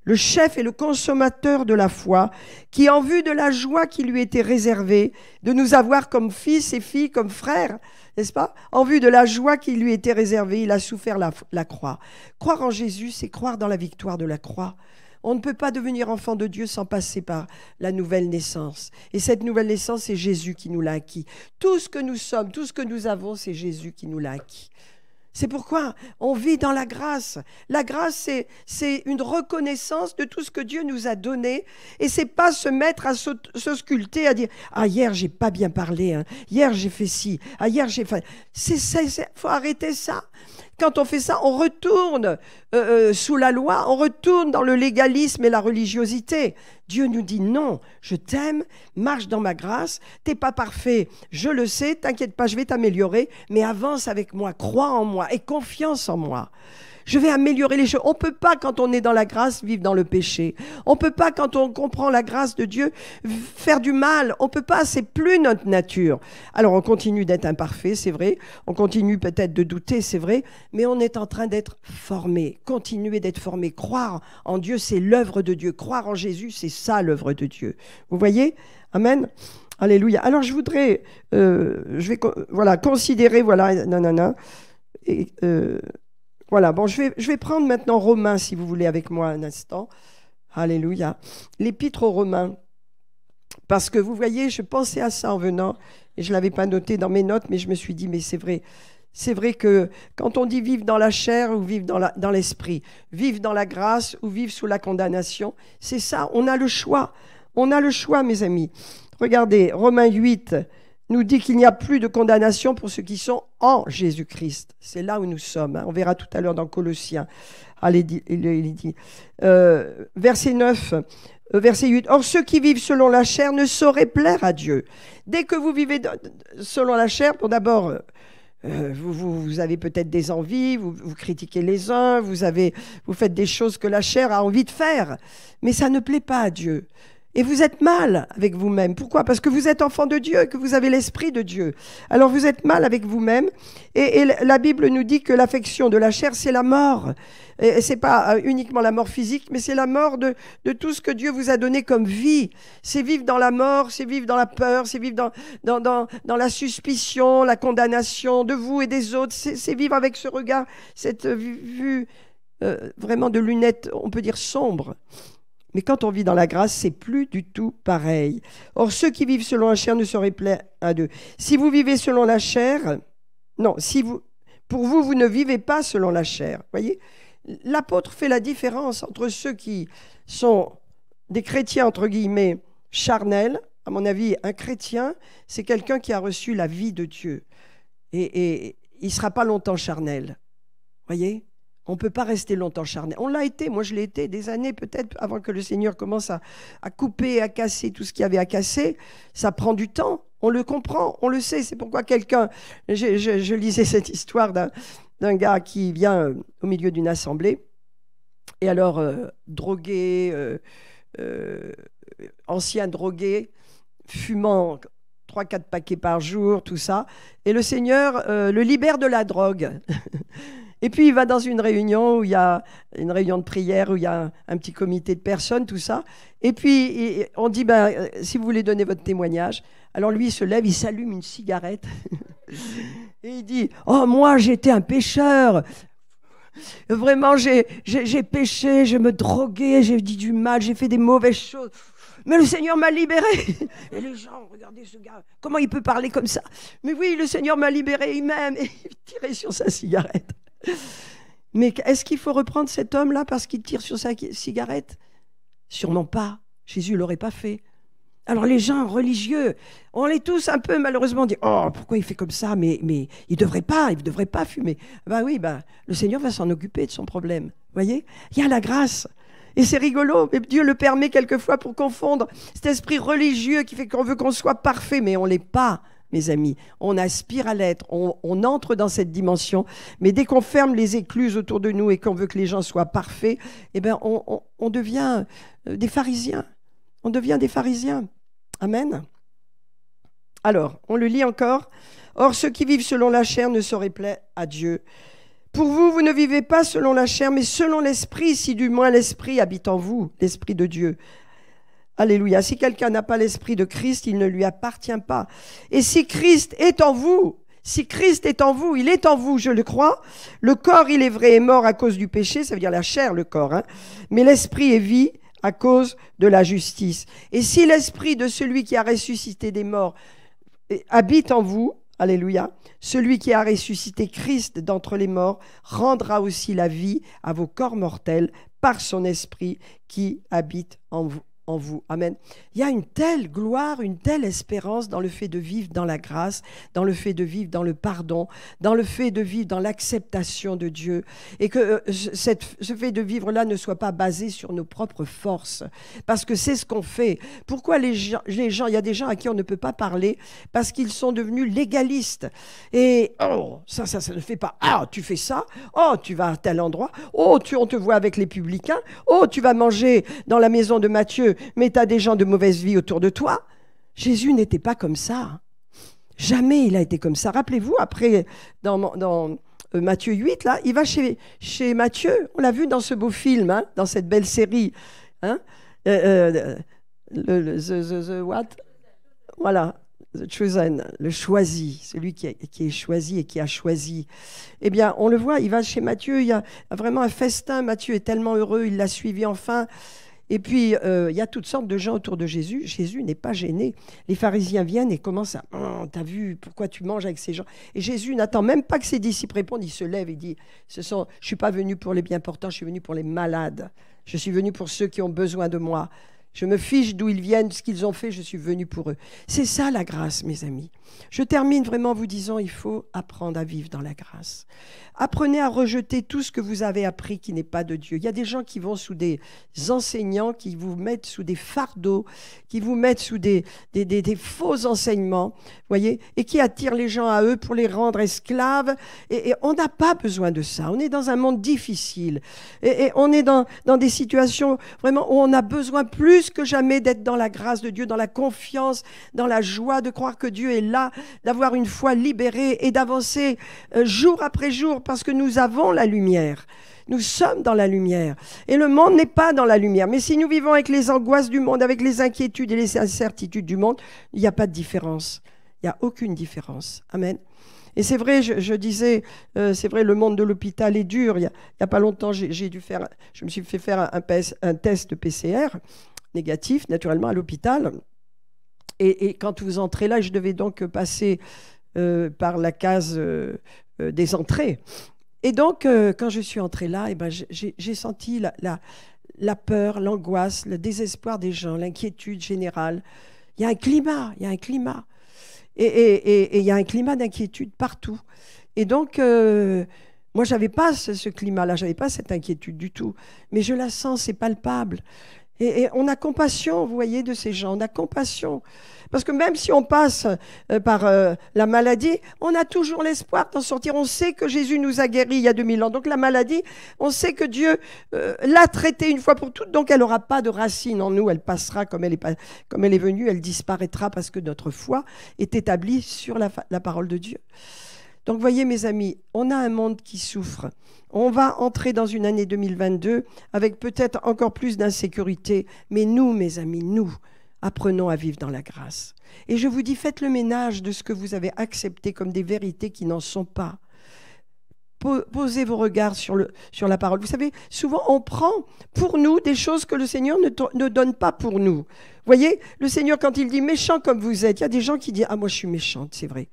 le chef et le consommateur de la foi, qui en vue de la joie qui lui était réservée, de nous avoir comme fils et filles, comme frères, n'est-ce pas? En vue de la joie qui lui était réservée, il a souffert la croix. Croire en Jésus, c'est croire dans la victoire de la croix. On ne peut pas devenir enfant de Dieu sans passer par la nouvelle naissance. Et cette nouvelle naissance, c'est Jésus qui nous l'a acquis. Tout ce que nous sommes, tout ce que nous avons, c'est Jésus qui nous l'a acquis. C'est pourquoi on vit dans la grâce. La grâce, c'est une reconnaissance de tout ce que Dieu nous a donné. Et c'est pas se mettre à se sculpter, à dire « Ah, hier, j'ai pas bien parlé. Hein. Hier, j'ai fait ci. Ah, hier, j'ai fait... » faut arrêter ça. Quand on fait ça, on retourne sous la loi, on retourne dans le légalisme et la religiosité. Dieu nous dit non, je t'aime, marche dans ma grâce, t'es pas parfait, je le sais, t'inquiète pas, je vais t'améliorer, mais avance avec moi, crois en moi et confiance en moi. Je vais améliorer les choses. On ne peut pas, quand on est dans la grâce, vivre dans le péché. On ne peut pas, quand on comprend la grâce de Dieu, faire du mal. On ne peut pas, c'est plus notre nature. Alors, on continue d'être imparfait, c'est vrai. On continue peut-être de douter, c'est vrai. Mais on est en train d'être formé. Continuer d'être formé. Croire en Dieu, c'est l'œuvre de Dieu. Croire en Jésus, c'est ça l'œuvre de Dieu. Vous voyez? Amen. Alléluia. Alors, je voudrais, considérer, et, voilà, bon, je vais prendre maintenant Romains, si vous voulez, avec moi un instant. Alléluia. L'épître aux Romains. Parce que vous voyez, je pensais à ça en venant, et je ne l'avais pas noté dans mes notes, mais je me suis dit, mais c'est vrai. C'est vrai que quand on dit vivre dans la chair ou vivre dans l'esprit, vivre dans la grâce ou vivre sous la condamnation, c'est ça, on a le choix. On a le choix, mes amis. Regardez, Romains 8 nous dit qu'il n'y a plus de condamnation pour ceux qui sont en Jésus-Christ. C'est là où nous sommes. Hein. On verra tout à l'heure dans Colossiens. Allez, il dit. Verset 9, verset 8. Or, ceux qui vivent selon la chair ne sauraient plaire à Dieu. Dès que vous vivez selon la chair, bon, d'abord, vous avez peut-être des envies, vous critiquez les uns, vous faites des choses que la chair a envie de faire. Mais ça ne plaît pas à Dieu. Et vous êtes mal avec vous-même. Pourquoi? Parce que vous êtes enfant de Dieu, que vous avez l'esprit de Dieu. Alors vous êtes mal avec vous-même. Et la Bible nous dit que l'affection de la chair, c'est la mort. Et c'est pas uniquement la mort physique, mais c'est la mort de tout ce que Dieu vous a donné comme vie. C'est vivre dans la mort, c'est vivre dans la peur, c'est vivre dans la suspicion, la condamnation de vous et des autres. C'est vivre avec ce regard, cette vue vraiment de lunettes, on peut dire sombre. Mais quand on vit dans la grâce, c'est plus du tout pareil. Or, ceux qui vivent selon la chair ne sauraient plaire à Dieu. Si vous vivez selon la chair, non, pour vous, vous ne vivez pas selon la chair. Voyez, l'apôtre fait la différence entre ceux qui sont des chrétiens, entre guillemets, charnels. À mon avis, un chrétien, c'est quelqu'un qui a reçu la vie de Dieu. Et il ne sera pas longtemps charnel. Voyez, on ne peut pas rester longtemps charnel. On l'a été, moi je l'ai été des années peut-être avant que le Seigneur commence à couper, à casser tout ce qu'il y avait à casser. Ça prend du temps, on le comprend, on le sait. C'est pourquoi je lisais cette histoire d'un gars qui vient au milieu d'une assemblée. Et alors, drogué, ancien drogué, fumant 3-4 paquets par jour, tout ça. Et le Seigneur le libère de la drogue. Et puis, il va dans une réunion où il y a une réunion de prière, où il y a un petit comité de personnes, tout ça. Et puis, on dit, si vous voulez donner votre témoignage. Alors, lui, il se lève, il s'allume une cigarette. Et il dit, oh, moi, j'étais un pécheur. Vraiment, j'ai péché, je me droguais, j'ai dit du mal, j'ai fait des mauvaises choses. Mais le Seigneur m'a libéré. Et les gens, regardez ce gars, comment il peut parler comme ça? Mais oui, le Seigneur m'a libéré, il m'aime. Et il tirait sur sa cigarette. Mais est-ce qu'il faut reprendre cet homme-là parce qu'il tire sur sa cigarette? Sûrement pas. Jésus ne l'aurait pas fait. Alors les gens religieux, on est tous un peu malheureusement dit, oh, pourquoi il fait comme ça? Mais il ne devrait pas fumer. Oui, le Seigneur va s'en occuper de son problème. Vous voyez? Il y a la grâce. Et c'est rigolo, mais Dieu le permet quelquefois pour confondre cet esprit religieux qui fait qu'on veut qu'on soit parfait, mais on ne l'est pas, mes amis. On aspire à l'être, on entre dans cette dimension, mais dès qu'on ferme les écluses autour de nous et qu'on veut que les gens soient parfaits, on devient des pharisiens. On devient des pharisiens. Amen. Alors, on le lit encore. Or, ceux qui vivent selon la chair ne sauraient plaire à Dieu. Pour vous, vous ne vivez pas selon la chair, mais selon l'esprit, si du moins l'esprit habite en vous, l'esprit de Dieu. Alléluia. Si quelqu'un n'a pas l'esprit de Christ, il ne lui appartient pas. Et si Christ est en vous, il est en vous, je le crois. Le corps, il est vrai, est mort à cause du péché, ça veut dire la chair, le corps, hein. Mais l'esprit est vie à cause de la justice. Et si l'esprit de celui qui a ressuscité des morts habite en vous, alléluia, celui qui a ressuscité Christ d'entre les morts rendra aussi la vie à vos corps mortels par son esprit qui habite en vous. Amen. Il y a une telle gloire, une telle espérance dans le fait de vivre dans la grâce, dans le fait de vivre dans le pardon, dans le fait de vivre dans l'acceptation de Dieu, et que ce fait de vivre-là ne soit pas basé sur nos propres forces, parce que c'est ce qu'on fait. Pourquoi les gens, il y a des gens à qui on ne peut pas parler parce qu'ils sont devenus légalistes. Et ça ne fait pas. Ah, tu fais ça. Oh, tu vas à tel endroit. Oh, on te voit avec les publicains. Oh, tu vas manger dans la maison de Matthieu. Mais tu as des gens de mauvaise vie autour de toi. Jésus n'était pas comme ça. Jamais il a été comme ça. Rappelez-vous, après, dans Matthieu 8, là, il va chez Matthieu. On l'a vu dans ce beau film, hein, dans cette belle série. Hein, the what? Voilà. The chosen, le choisi, celui qui est choisi et qui a choisi. Eh bien, on le voit, il va chez Matthieu, il y a vraiment un festin. Matthieu est tellement heureux, il l'a suivi enfin. Et puis, il y a toutes sortes de gens autour de Jésus. Jésus n'est pas gêné. Les pharisiens viennent et commencent à « T'as vu, pourquoi tu manges avec ces gens ?» Et Jésus n'attend même pas que ses disciples répondent. Il se lève et dit « Je ne suis pas venu pour les bien portants, je suis venu pour les malades. Je suis venu pour ceux qui ont besoin de moi. Je me fiche d'où ils viennent, ce qu'ils ont fait, je suis venu pour eux. » C'est ça la grâce, mes amis. Je termine vraiment en vous disant, il faut apprendre à vivre dans la grâce. Apprenez à rejeter tout ce que vous avez appris qui n'est pas de Dieu. Il y a des gens qui vont sous des enseignants, qui vous mettent sous des fardeaux, qui vous mettent sous des faux enseignements, voyez, et qui attirent les gens à eux pour les rendre esclaves. Et on n'a pas besoin de ça. On est dans un monde difficile. Et on est dans des situations vraiment où on a besoin plus que jamais d'être dans la grâce de Dieu, dans la confiance, dans la joie de croire que Dieu est là, d'avoir une foi libérée et d'avancer jour après jour parce que nous avons la lumière. Nous sommes dans la lumière. Et le monde n'est pas dans la lumière. Mais si nous vivons avec les angoisses du monde, avec les inquiétudes et les incertitudes du monde, il n'y a pas de différence. Il n'y a aucune différence. Amen. Et c'est vrai, je disais, c'est vrai, le monde de l'hôpital est dur. Il y a pas longtemps, je me suis fait faire un test PCR négatif, naturellement, à l'hôpital. Et quand vous entrez là, je devais donc passer par la case des entrées. Et donc, quand je suis entrée là, j'ai senti la peur, l'angoisse, le désespoir des gens, l'inquiétude générale. Il y a un climat. Et il y a un climat d'inquiétude partout. Et donc, moi, je n'avais pas ce climat-là, je n'avais pas cette inquiétude du tout. Mais je la sens, c'est palpable. Et on a compassion, vous voyez, de ces gens, on a compassion. Parce que même si on passe par la maladie, on a toujours l'espoir d'en sortir. On sait que Jésus nous a guéris il y a 2000 ans. Donc la maladie, on sait que Dieu l'a traitée une fois pour toutes. Donc elle n'aura pas de racine en nous. Elle passera comme elle est venue. Elle disparaîtra parce que notre foi est établie sur la parole de Dieu. Donc voyez mes amis, on a un monde qui souffre. On va entrer dans une année 2022 avec peut-être encore plus d'insécurité. Mais nous, mes amis, nous, apprenons à vivre dans la grâce. Et je vous dis, faites le ménage de ce que vous avez accepté comme des vérités qui n'en sont pas. Posez vos regards sur la parole. Vous savez, souvent on prend pour nous des choses que le Seigneur ne donne pas pour nous. Vous voyez, le Seigneur, quand il dit méchant comme vous êtes, il y a des gens qui disent « Ah, moi je suis méchante, c'est vrai.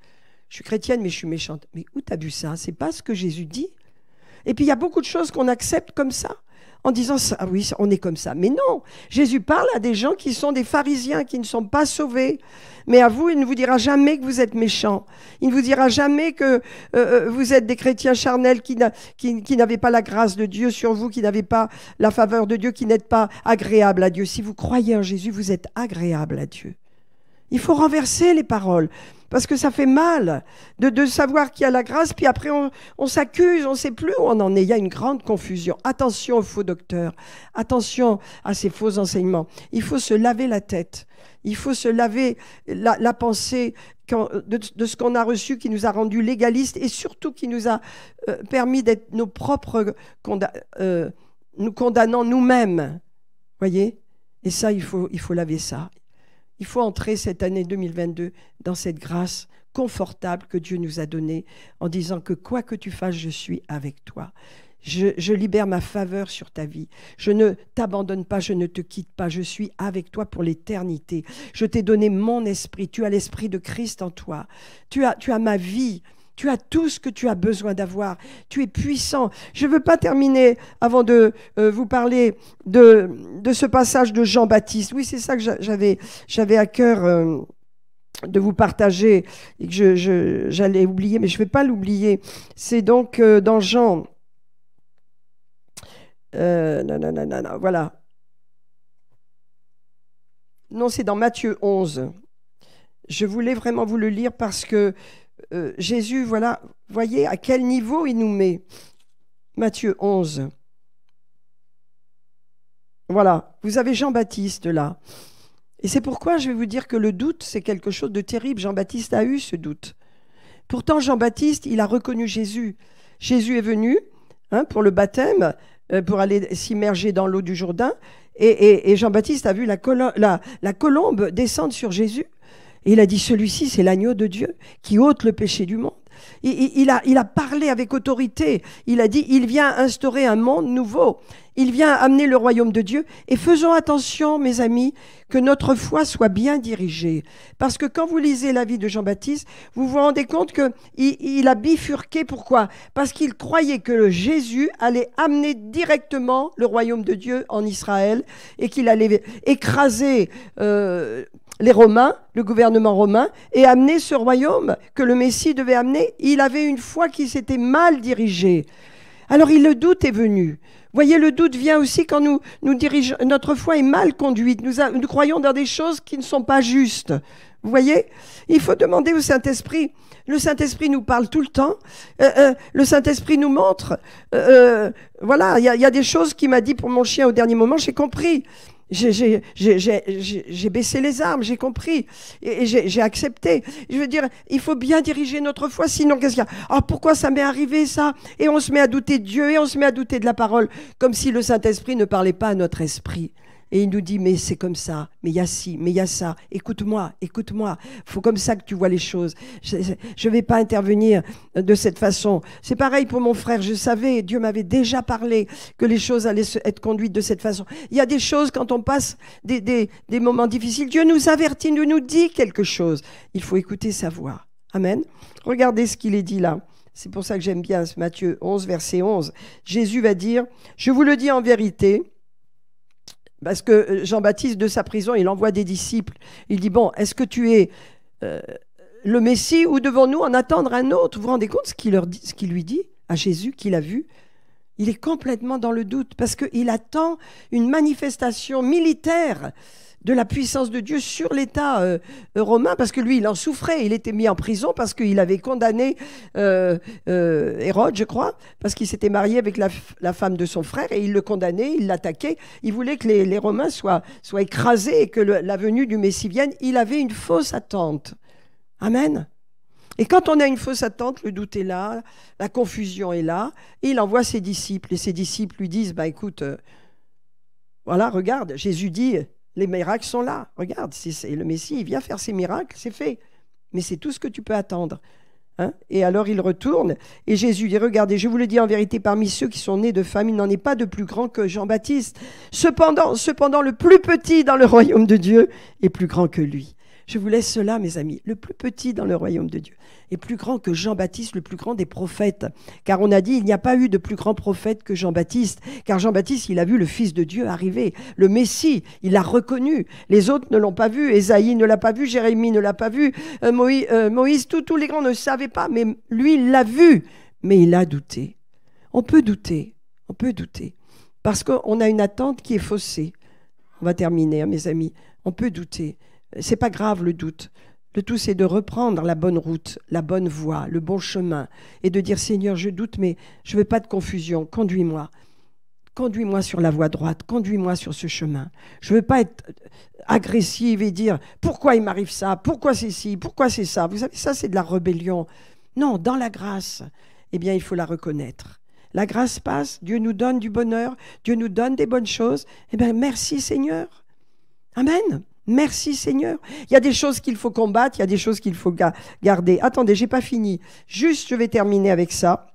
Je suis chrétienne, mais je suis méchante. » Mais où t'as vu ça? C'est pas ce que Jésus dit. Et puis il y a beaucoup de choses qu'on accepte comme ça, en disant « Ah oui, on est comme ça. » Mais non, Jésus parle à des gens qui sont des pharisiens, qui ne sont pas sauvés. Mais à vous, il ne vous dira jamais que vous êtes méchants. Il ne vous dira jamais que vous êtes des chrétiens charnels qui n'avaient pas la grâce de Dieu sur vous, qui n'avaient pas la faveur de Dieu, qui n'êtes pas agréables à Dieu. Si vous croyez en Jésus, vous êtes agréables à Dieu. Il faut renverser les paroles. Parce que ça fait mal de savoir qu'il y a la grâce, puis après on s'accuse, on ne sait plus où on en est. Il y a une grande confusion. Attention aux faux docteurs, attention à ces faux enseignements. Il faut se laver la tête, il faut se laver la pensée de ce qu'on a reçu, qui nous a rendus légalistes et surtout qui nous a permis d'être nos propres nous condamnant nous-mêmes. Voyez? Et ça, il faut laver ça. Il faut entrer cette année 2022 dans cette grâce confortable que Dieu nous a donnée en disant que quoi que tu fasses, je suis avec toi. Je libère ma faveur sur ta vie. Je ne t'abandonne pas, je ne te quitte pas. Je suis avec toi pour l'éternité. Je t'ai donné mon esprit. Tu as l'esprit de Christ en toi. Tu as ma vie. Tu as tout ce que tu as besoin d'avoir. Tu es puissant. Je ne veux pas terminer avant de vous parler de ce passage de Jean-Baptiste. Oui, c'est ça que j'avais à cœur de vous partager et que j'allais oublier, mais je ne vais pas l'oublier. C'est donc dans Jean. Non, voilà. Non, c'est dans Matthieu 11. Je voulais vraiment vous le lire parce que Jésus, voilà, voyez à quel niveau il nous met. Matthieu 11. Voilà, vous avez Jean-Baptiste là. Et c'est pourquoi je vais vous dire que le doute, c'est quelque chose de terrible. Jean-Baptiste a eu ce doute. Pourtant, Jean-Baptiste, il a reconnu Jésus. Jésus est venu pour le baptême, pour aller s'immerger dans l'eau du Jourdain. Et Jean-Baptiste a vu la colombe descendre sur Jésus. Et il a dit, celui-ci, c'est l'agneau de Dieu qui ôte le péché du monde. Il a parlé avec autorité. Il a dit, il vient instaurer un monde nouveau. Il vient amener le royaume de Dieu. Et faisons attention, mes amis, que notre foi soit bien dirigée. Parce que quand vous lisez la vie de Jean-Baptiste, vous vous rendez compte qu'il a bifurqué. Pourquoi? Parce qu'il croyait que Jésus allait amener directement le royaume de Dieu en Israël et qu'il allait écraser les Romains, le gouvernement romain, et amener ce royaume que le Messie devait amener. Il avait une foi qui s'était mal dirigée. Alors le doute est venu. Voyez, le doute vient aussi quand notre foi est mal conduite. Nous croyons dans des choses qui ne sont pas justes. Vous voyez? Il faut demander au Saint-Esprit. Le Saint-Esprit nous parle tout le temps. Le Saint-Esprit nous montre. Voilà, il y a des choses qu'il m'a dit pour mon chien au dernier moment. J'ai compris. J'ai baissé les armes, j'ai compris et j'ai accepté. Je veux dire, il faut bien diriger notre foi, sinon qu'est-ce qu'il y a? Ah, pourquoi ça m'est arrivé ça? Et on se met à douter de Dieu et on se met à douter de la parole, comme si le Saint-Esprit ne parlait pas à notre esprit. Et il nous dit, mais c'est comme ça, mais il y a ci, mais il y a ça. Écoute-moi, écoute-moi. Il faut comme ça que tu vois les choses. Je ne vais pas intervenir de cette façon. C'est pareil pour mon frère. Je savais, Dieu m'avait déjà parlé que les choses allaient être conduites de cette façon. Il y a des choses, quand on passe des moments difficiles, Dieu nous avertit, nous dit quelque chose. Il faut écouter sa voix. Amen. Regardez ce qu'il est dit là. C'est pour ça que j'aime bien ce Matthieu 11, verset 11. Jésus va dire, je vous le dis en vérité, parce que Jean-Baptiste, de sa prison, il envoie des disciples. Il dit, bon, est-ce que tu es le Messie ou devons-nous en attendre un autre? Vous vous rendez compte ce qu'il lui dit à Jésus qu'il a vu? Il est complètement dans le doute parce qu'il attend une manifestation militaire de la puissance de Dieu sur l'État romain, parce que lui, il en souffrait. Il était mis en prison parce qu'il avait condamné Hérode, je crois, parce qu'il s'était marié avec la femme de son frère, et il le condamnait, il l'attaquait. Il voulait que les Romains soient écrasés et que la venue du Messie vienne. Il avait une fausse attente. Amen. Et quand on a une fausse attente, le doute est là, la confusion est là, et il envoie ses disciples. Et ses disciples lui disent, bah, écoute, voilà, regarde, Jésus dit, les miracles sont là. Regarde, c'est le Messie, il vient faire ses miracles, c'est fait. Mais c'est tout ce que tu peux attendre. Hein? Et alors il retourne, et Jésus dit, regardez, je vous le dis en vérité, parmi ceux qui sont nés de femme, il n'en est pas de plus grand que Jean-Baptiste. Cependant, le plus petit dans le royaume de Dieu est plus grand que lui. Je vous laisse cela, mes amis. Le plus petit dans le royaume de Dieu est plus grand que Jean-Baptiste, le plus grand des prophètes. Car on a dit, il n'y a pas eu de plus grand prophète que Jean-Baptiste. Car Jean-Baptiste, il a vu le Fils de Dieu arriver, le Messie, il l'a reconnu. Les autres ne l'ont pas vu, Ésaïe ne l'a pas vu, Jérémie ne l'a pas vu, Moïse, tous les grands ne savaient pas, mais lui, il l'a vu. Mais il a douté. On peut douter, parce qu'on a une attente qui est faussée. On va terminer, hein, mes amis. On peut douter. C'est pas grave le doute. Le tout, c'est de reprendre la bonne route, la bonne voie, le bon chemin, et de dire, Seigneur, je doute, mais je veux pas de confusion. Conduis-moi. Conduis-moi sur la voie droite. Conduis-moi sur ce chemin. Je veux pas être agressive et dire, pourquoi il m'arrive ça? Pourquoi c'est ci? Pourquoi c'est ça? Vous savez, ça, c'est de la rébellion. Non, dans la grâce, eh bien, il faut la reconnaître. La grâce passe, Dieu nous donne du bonheur, Dieu nous donne des bonnes choses. Eh bien, merci Seigneur. Amen. Merci Seigneur. Il y a des choses qu'il faut combattre, il y a des choses qu'il faut garder. Attendez, j'ai pas fini. Juste, je vais terminer avec ça.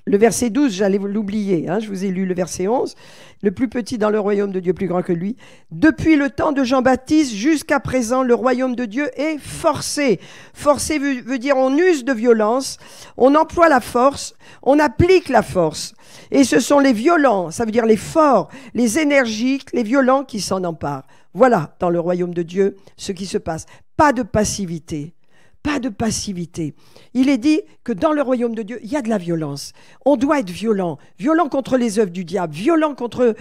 Le verset 12, j'allais l'oublier, hein, je vous ai lu le verset 11. Le plus petit dans le royaume de Dieu, plus grand que lui. Depuis le temps de Jean-Baptiste jusqu'à présent, le royaume de Dieu est forcé. Forcé veut dire on use de violence, on emploie la force, on applique la force. Et ce sont les violents, ça veut dire les forts, les énergiques, les violents qui s'en emparent. Voilà, dans le royaume de Dieu, ce qui se passe. Pas de passivité. Pas de passivité. Il est dit que dans le royaume de Dieu, il y a de la violence. On doit être violent. Violent contre les œuvres du diable. Violent contre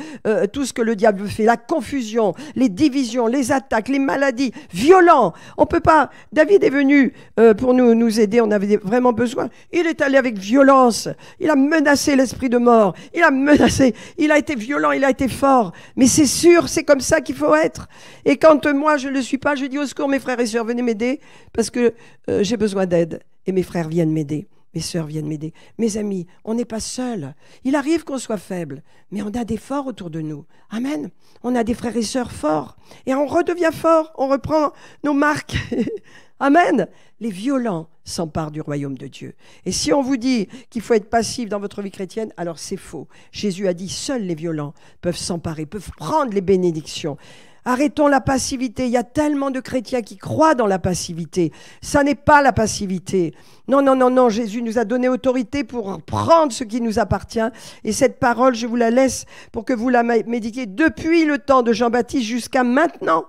tout ce que le diable fait. La confusion, les divisions, les attaques, les maladies. Violent. On peut pas... David est venu pour nous aider. On avait vraiment besoin. Il est allé avec violence. Il a menacé l'esprit de mort. Il a menacé. Il a été violent. Il a été fort. Mais c'est sûr, c'est comme ça qu'il faut être. Et quand moi, je ne le suis pas, je dis au secours, mes frères et sœurs, venez m'aider. Parce que j'ai besoin d'aide et mes frères viennent m'aider, mes sœurs viennent m'aider. Mes amis, on n'est pas seuls. Il arrive qu'on soit faible, mais on a des forts autour de nous. Amen. On a des frères et sœurs forts et on redevient fort, on reprend nos marques. Amen. Les violents s'emparent du royaume de Dieu. Et si on vous dit qu'il faut être passif dans votre vie chrétienne, alors c'est faux. Jésus a dit, seuls les violents peuvent s'emparer, peuvent prendre les bénédictions. Arrêtons la passivité. Il y a tellement de chrétiens qui croient dans la passivité. Ça n'est pas la passivité. Non, non, non, non. Jésus nous a donné autorité pour prendre ce qui nous appartient. Et cette parole, je vous la laisse pour que vous la méditiez depuis le temps de Jean-Baptiste jusqu'à maintenant.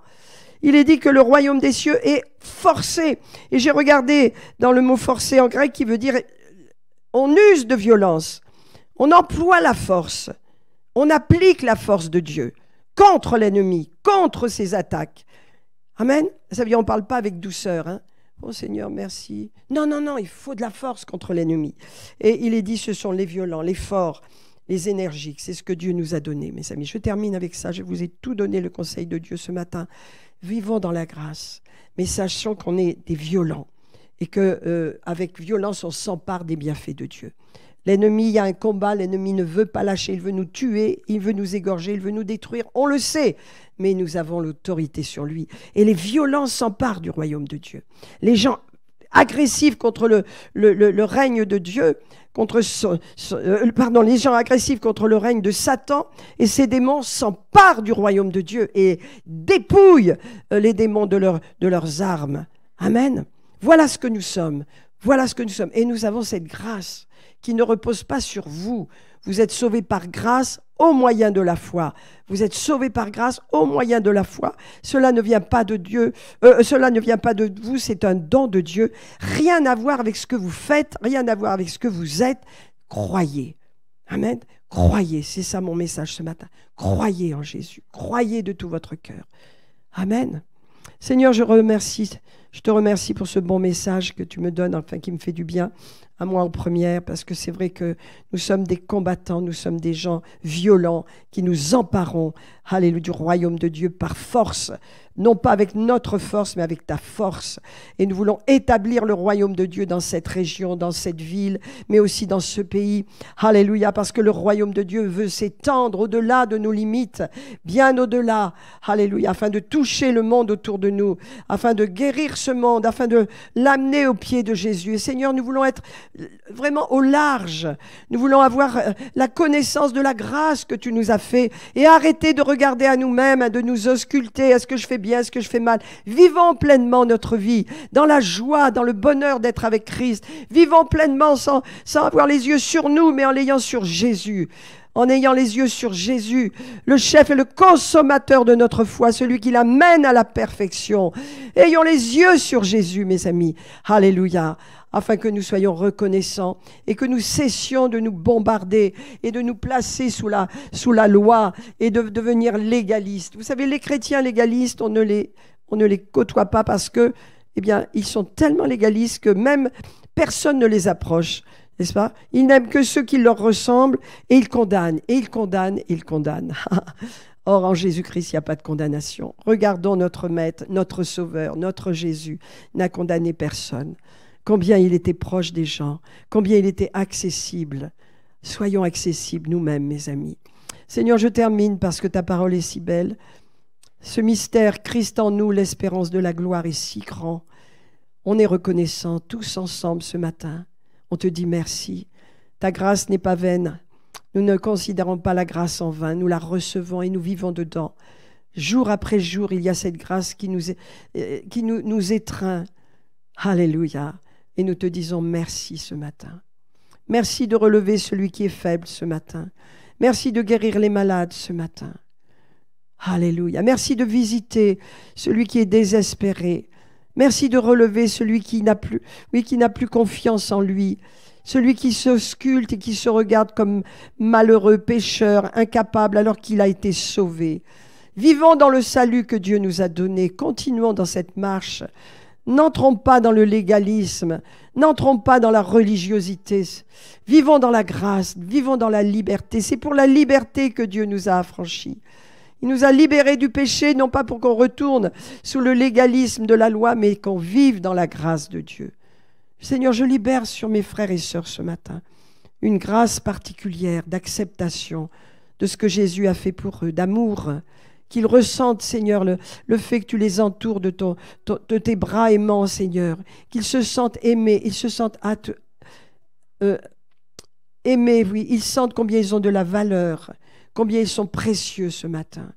Il est dit que le royaume des cieux est forcé. Et j'ai regardé dans le mot forcé en grec qui veut dire on use de violence. On emploie la force. On applique la force de Dieu contre l'ennemi, contre ses attaques. Amen. Ça veut dire on ne parle pas avec douceur. Hein. Oh Seigneur, merci. Non, non, non, il faut de la force contre l'ennemi. Et il est dit, ce sont les violents, les forts, les énergiques. C'est ce que Dieu nous a donné, mes amis. Je termine avec ça. Je vous ai tout donné, le conseil de Dieu ce matin. Vivons dans la grâce, mais sachons qu'on est des violents et qu'avec violence, on s'empare des bienfaits de Dieu. L'ennemi, il y a un combat, l'ennemi ne veut pas lâcher, il veut nous tuer, il veut nous égorger, il veut nous détruire, on le sait, mais nous avons l'autorité sur lui. Et les violents s'emparent du royaume de Dieu. Les gens agressifs contre le règne de Dieu, les gens agressifs contre le règne de Satan, et ces démons s'emparent du royaume de Dieu et dépouillent les démons de leurs armes. Amen. Voilà ce que nous sommes. Voilà ce que nous sommes. Et nous avons cette grâce qui ne repose pas sur vous. Vous êtes sauvés par grâce au moyen de la foi. Vous êtes sauvés par grâce au moyen de la foi. Cela ne vient pas de Dieu, cela ne vient pas de vous, c'est un don de Dieu. Rien à voir avec ce que vous faites, rien à voir avec ce que vous êtes. Croyez. Amen. Croyez, c'est ça mon message ce matin. Croyez en Jésus. Croyez de tout votre cœur. Amen. Seigneur, je te remercie pour ce bon message que tu me donnes, enfin qui me fait du bien, à moi en première, parce que c'est vrai que nous sommes des combattants, nous sommes des gens violents qui nous emparons, alléluia, du royaume de Dieu par force, non pas avec notre force, mais avec ta force. Et nous voulons établir le royaume de Dieu dans cette région, dans cette ville, mais aussi dans ce pays. Alléluia, parce que le royaume de Dieu veut s'étendre au-delà de nos limites, bien au-delà. Alléluia, afin de toucher le monde autour de nous, afin de guérir ce monde, afin de l'amener aux pieds de Jésus. Et Seigneur, nous voulons être vraiment au large. Nous voulons avoir la connaissance de la grâce que tu nous as fait et arrêter de regarder à nous-mêmes, de nous ausculter. Est-ce que je fais bien, est-ce que je fais mal? Vivons pleinement notre vie dans la joie, dans le bonheur d'être avec Christ. Vivons pleinement sans avoir les yeux sur nous, mais en l'ayant sur Jésus. En ayant les yeux sur Jésus, le chef et le consommateur de notre foi, celui qui l'amène à la perfection. Ayons les yeux sur Jésus, mes amis. Alléluia. Afin que nous soyons reconnaissants et que nous cessions de nous bombarder et de nous placer sous la loi et de devenir légalistes. Vous savez, les chrétiens légalistes, on ne les côtoie pas parce que, eh bien, ils sont tellement légalistes que même personne ne les approche. N'est-ce pas? Ils n'aiment que ceux qui leur ressemblent et ils condamnent, et ils condamnent, et ils condamnent. Or, en Jésus-Christ, il n'y a pas de condamnation. Regardons notre Maître, notre Sauveur, notre Jésus n'a condamné personne. Combien il était proche des gens, combien il était accessible. Soyons accessibles nous-mêmes, mes amis. Seigneur, je termine parce que ta parole est si belle. Ce mystère, Christ en nous, l'espérance de la gloire est si grand. On est reconnaissants tous ensemble ce matin. On te dit merci. Ta grâce n'est pas vaine. Nous ne considérons pas la grâce en vain. Nous la recevons et nous vivons dedans. Jour après jour, il y a cette grâce qui nous étreint. Alléluia. Et nous te disons merci ce matin. Merci de relever celui qui est faible ce matin. Merci de guérir les malades ce matin. Alléluia. Merci de visiter celui qui est désespéré. Merci de relever celui qui n'a plus confiance en lui, celui qui s'ausculte et qui se regarde comme malheureux, pécheur, incapable alors qu'il a été sauvé. Vivons dans le salut que Dieu nous a donné. Continuons dans cette marche. N'entrons pas dans le légalisme, n'entrons pas dans la religiosité. Vivons dans la grâce, vivons dans la liberté. C'est pour la liberté que Dieu nous a affranchis. Il nous a libérés du péché, non pas pour qu'on retourne sous le légalisme de la loi, mais qu'on vive dans la grâce de Dieu. Seigneur, je libère sur mes frères et sœurs ce matin une grâce particulière d'acceptation de ce que Jésus a fait pour eux, d'amour, qu'ils ressentent, Seigneur, le fait que tu les entoures de tes bras aimants, Seigneur, qu'ils se sentent aimés, ils se sentent aimés, oui, ils sentent combien ils ont de la valeur, combien ils sont précieux ce matin.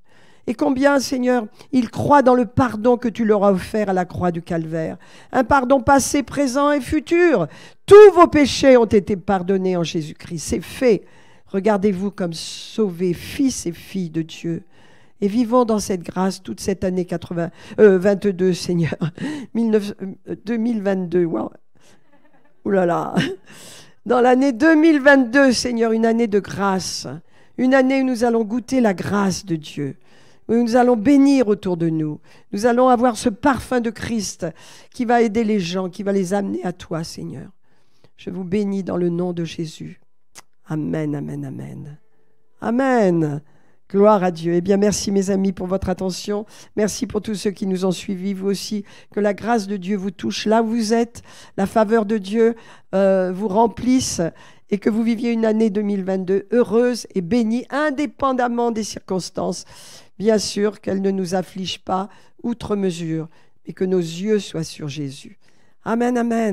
Et combien, Seigneur, ils croient dans le pardon que tu leur as offert à la croix du Calvaire. Un pardon passé, présent et futur. Tous vos péchés ont été pardonnés en Jésus-Christ. C'est fait. Regardez-vous comme sauvés, fils et filles de Dieu. Et vivons dans cette grâce toute cette année 22, Seigneur. 2022, wow. Ouh là là. Dans l'année 2022, Seigneur, une année de grâce. Une année où nous allons goûter la grâce de Dieu, où nous allons bénir autour de nous. Nous allons avoir ce parfum de Christ qui va aider les gens, qui va les amener à toi, Seigneur. Je vous bénis dans le nom de Jésus. Amen, amen, amen. Amen. Gloire à Dieu. Eh bien, merci mes amis pour votre attention. Merci pour tous ceux qui nous ont suivis. Vous aussi, que la grâce de Dieu vous touche là où vous êtes. La faveur de Dieu vous remplisse et que vous viviez une année 2022 heureuse et bénie, indépendamment des circonstances. Bien sûr qu'elle ne nous afflige pas outre mesure, mais que nos yeux soient sur Jésus. Amen, amen.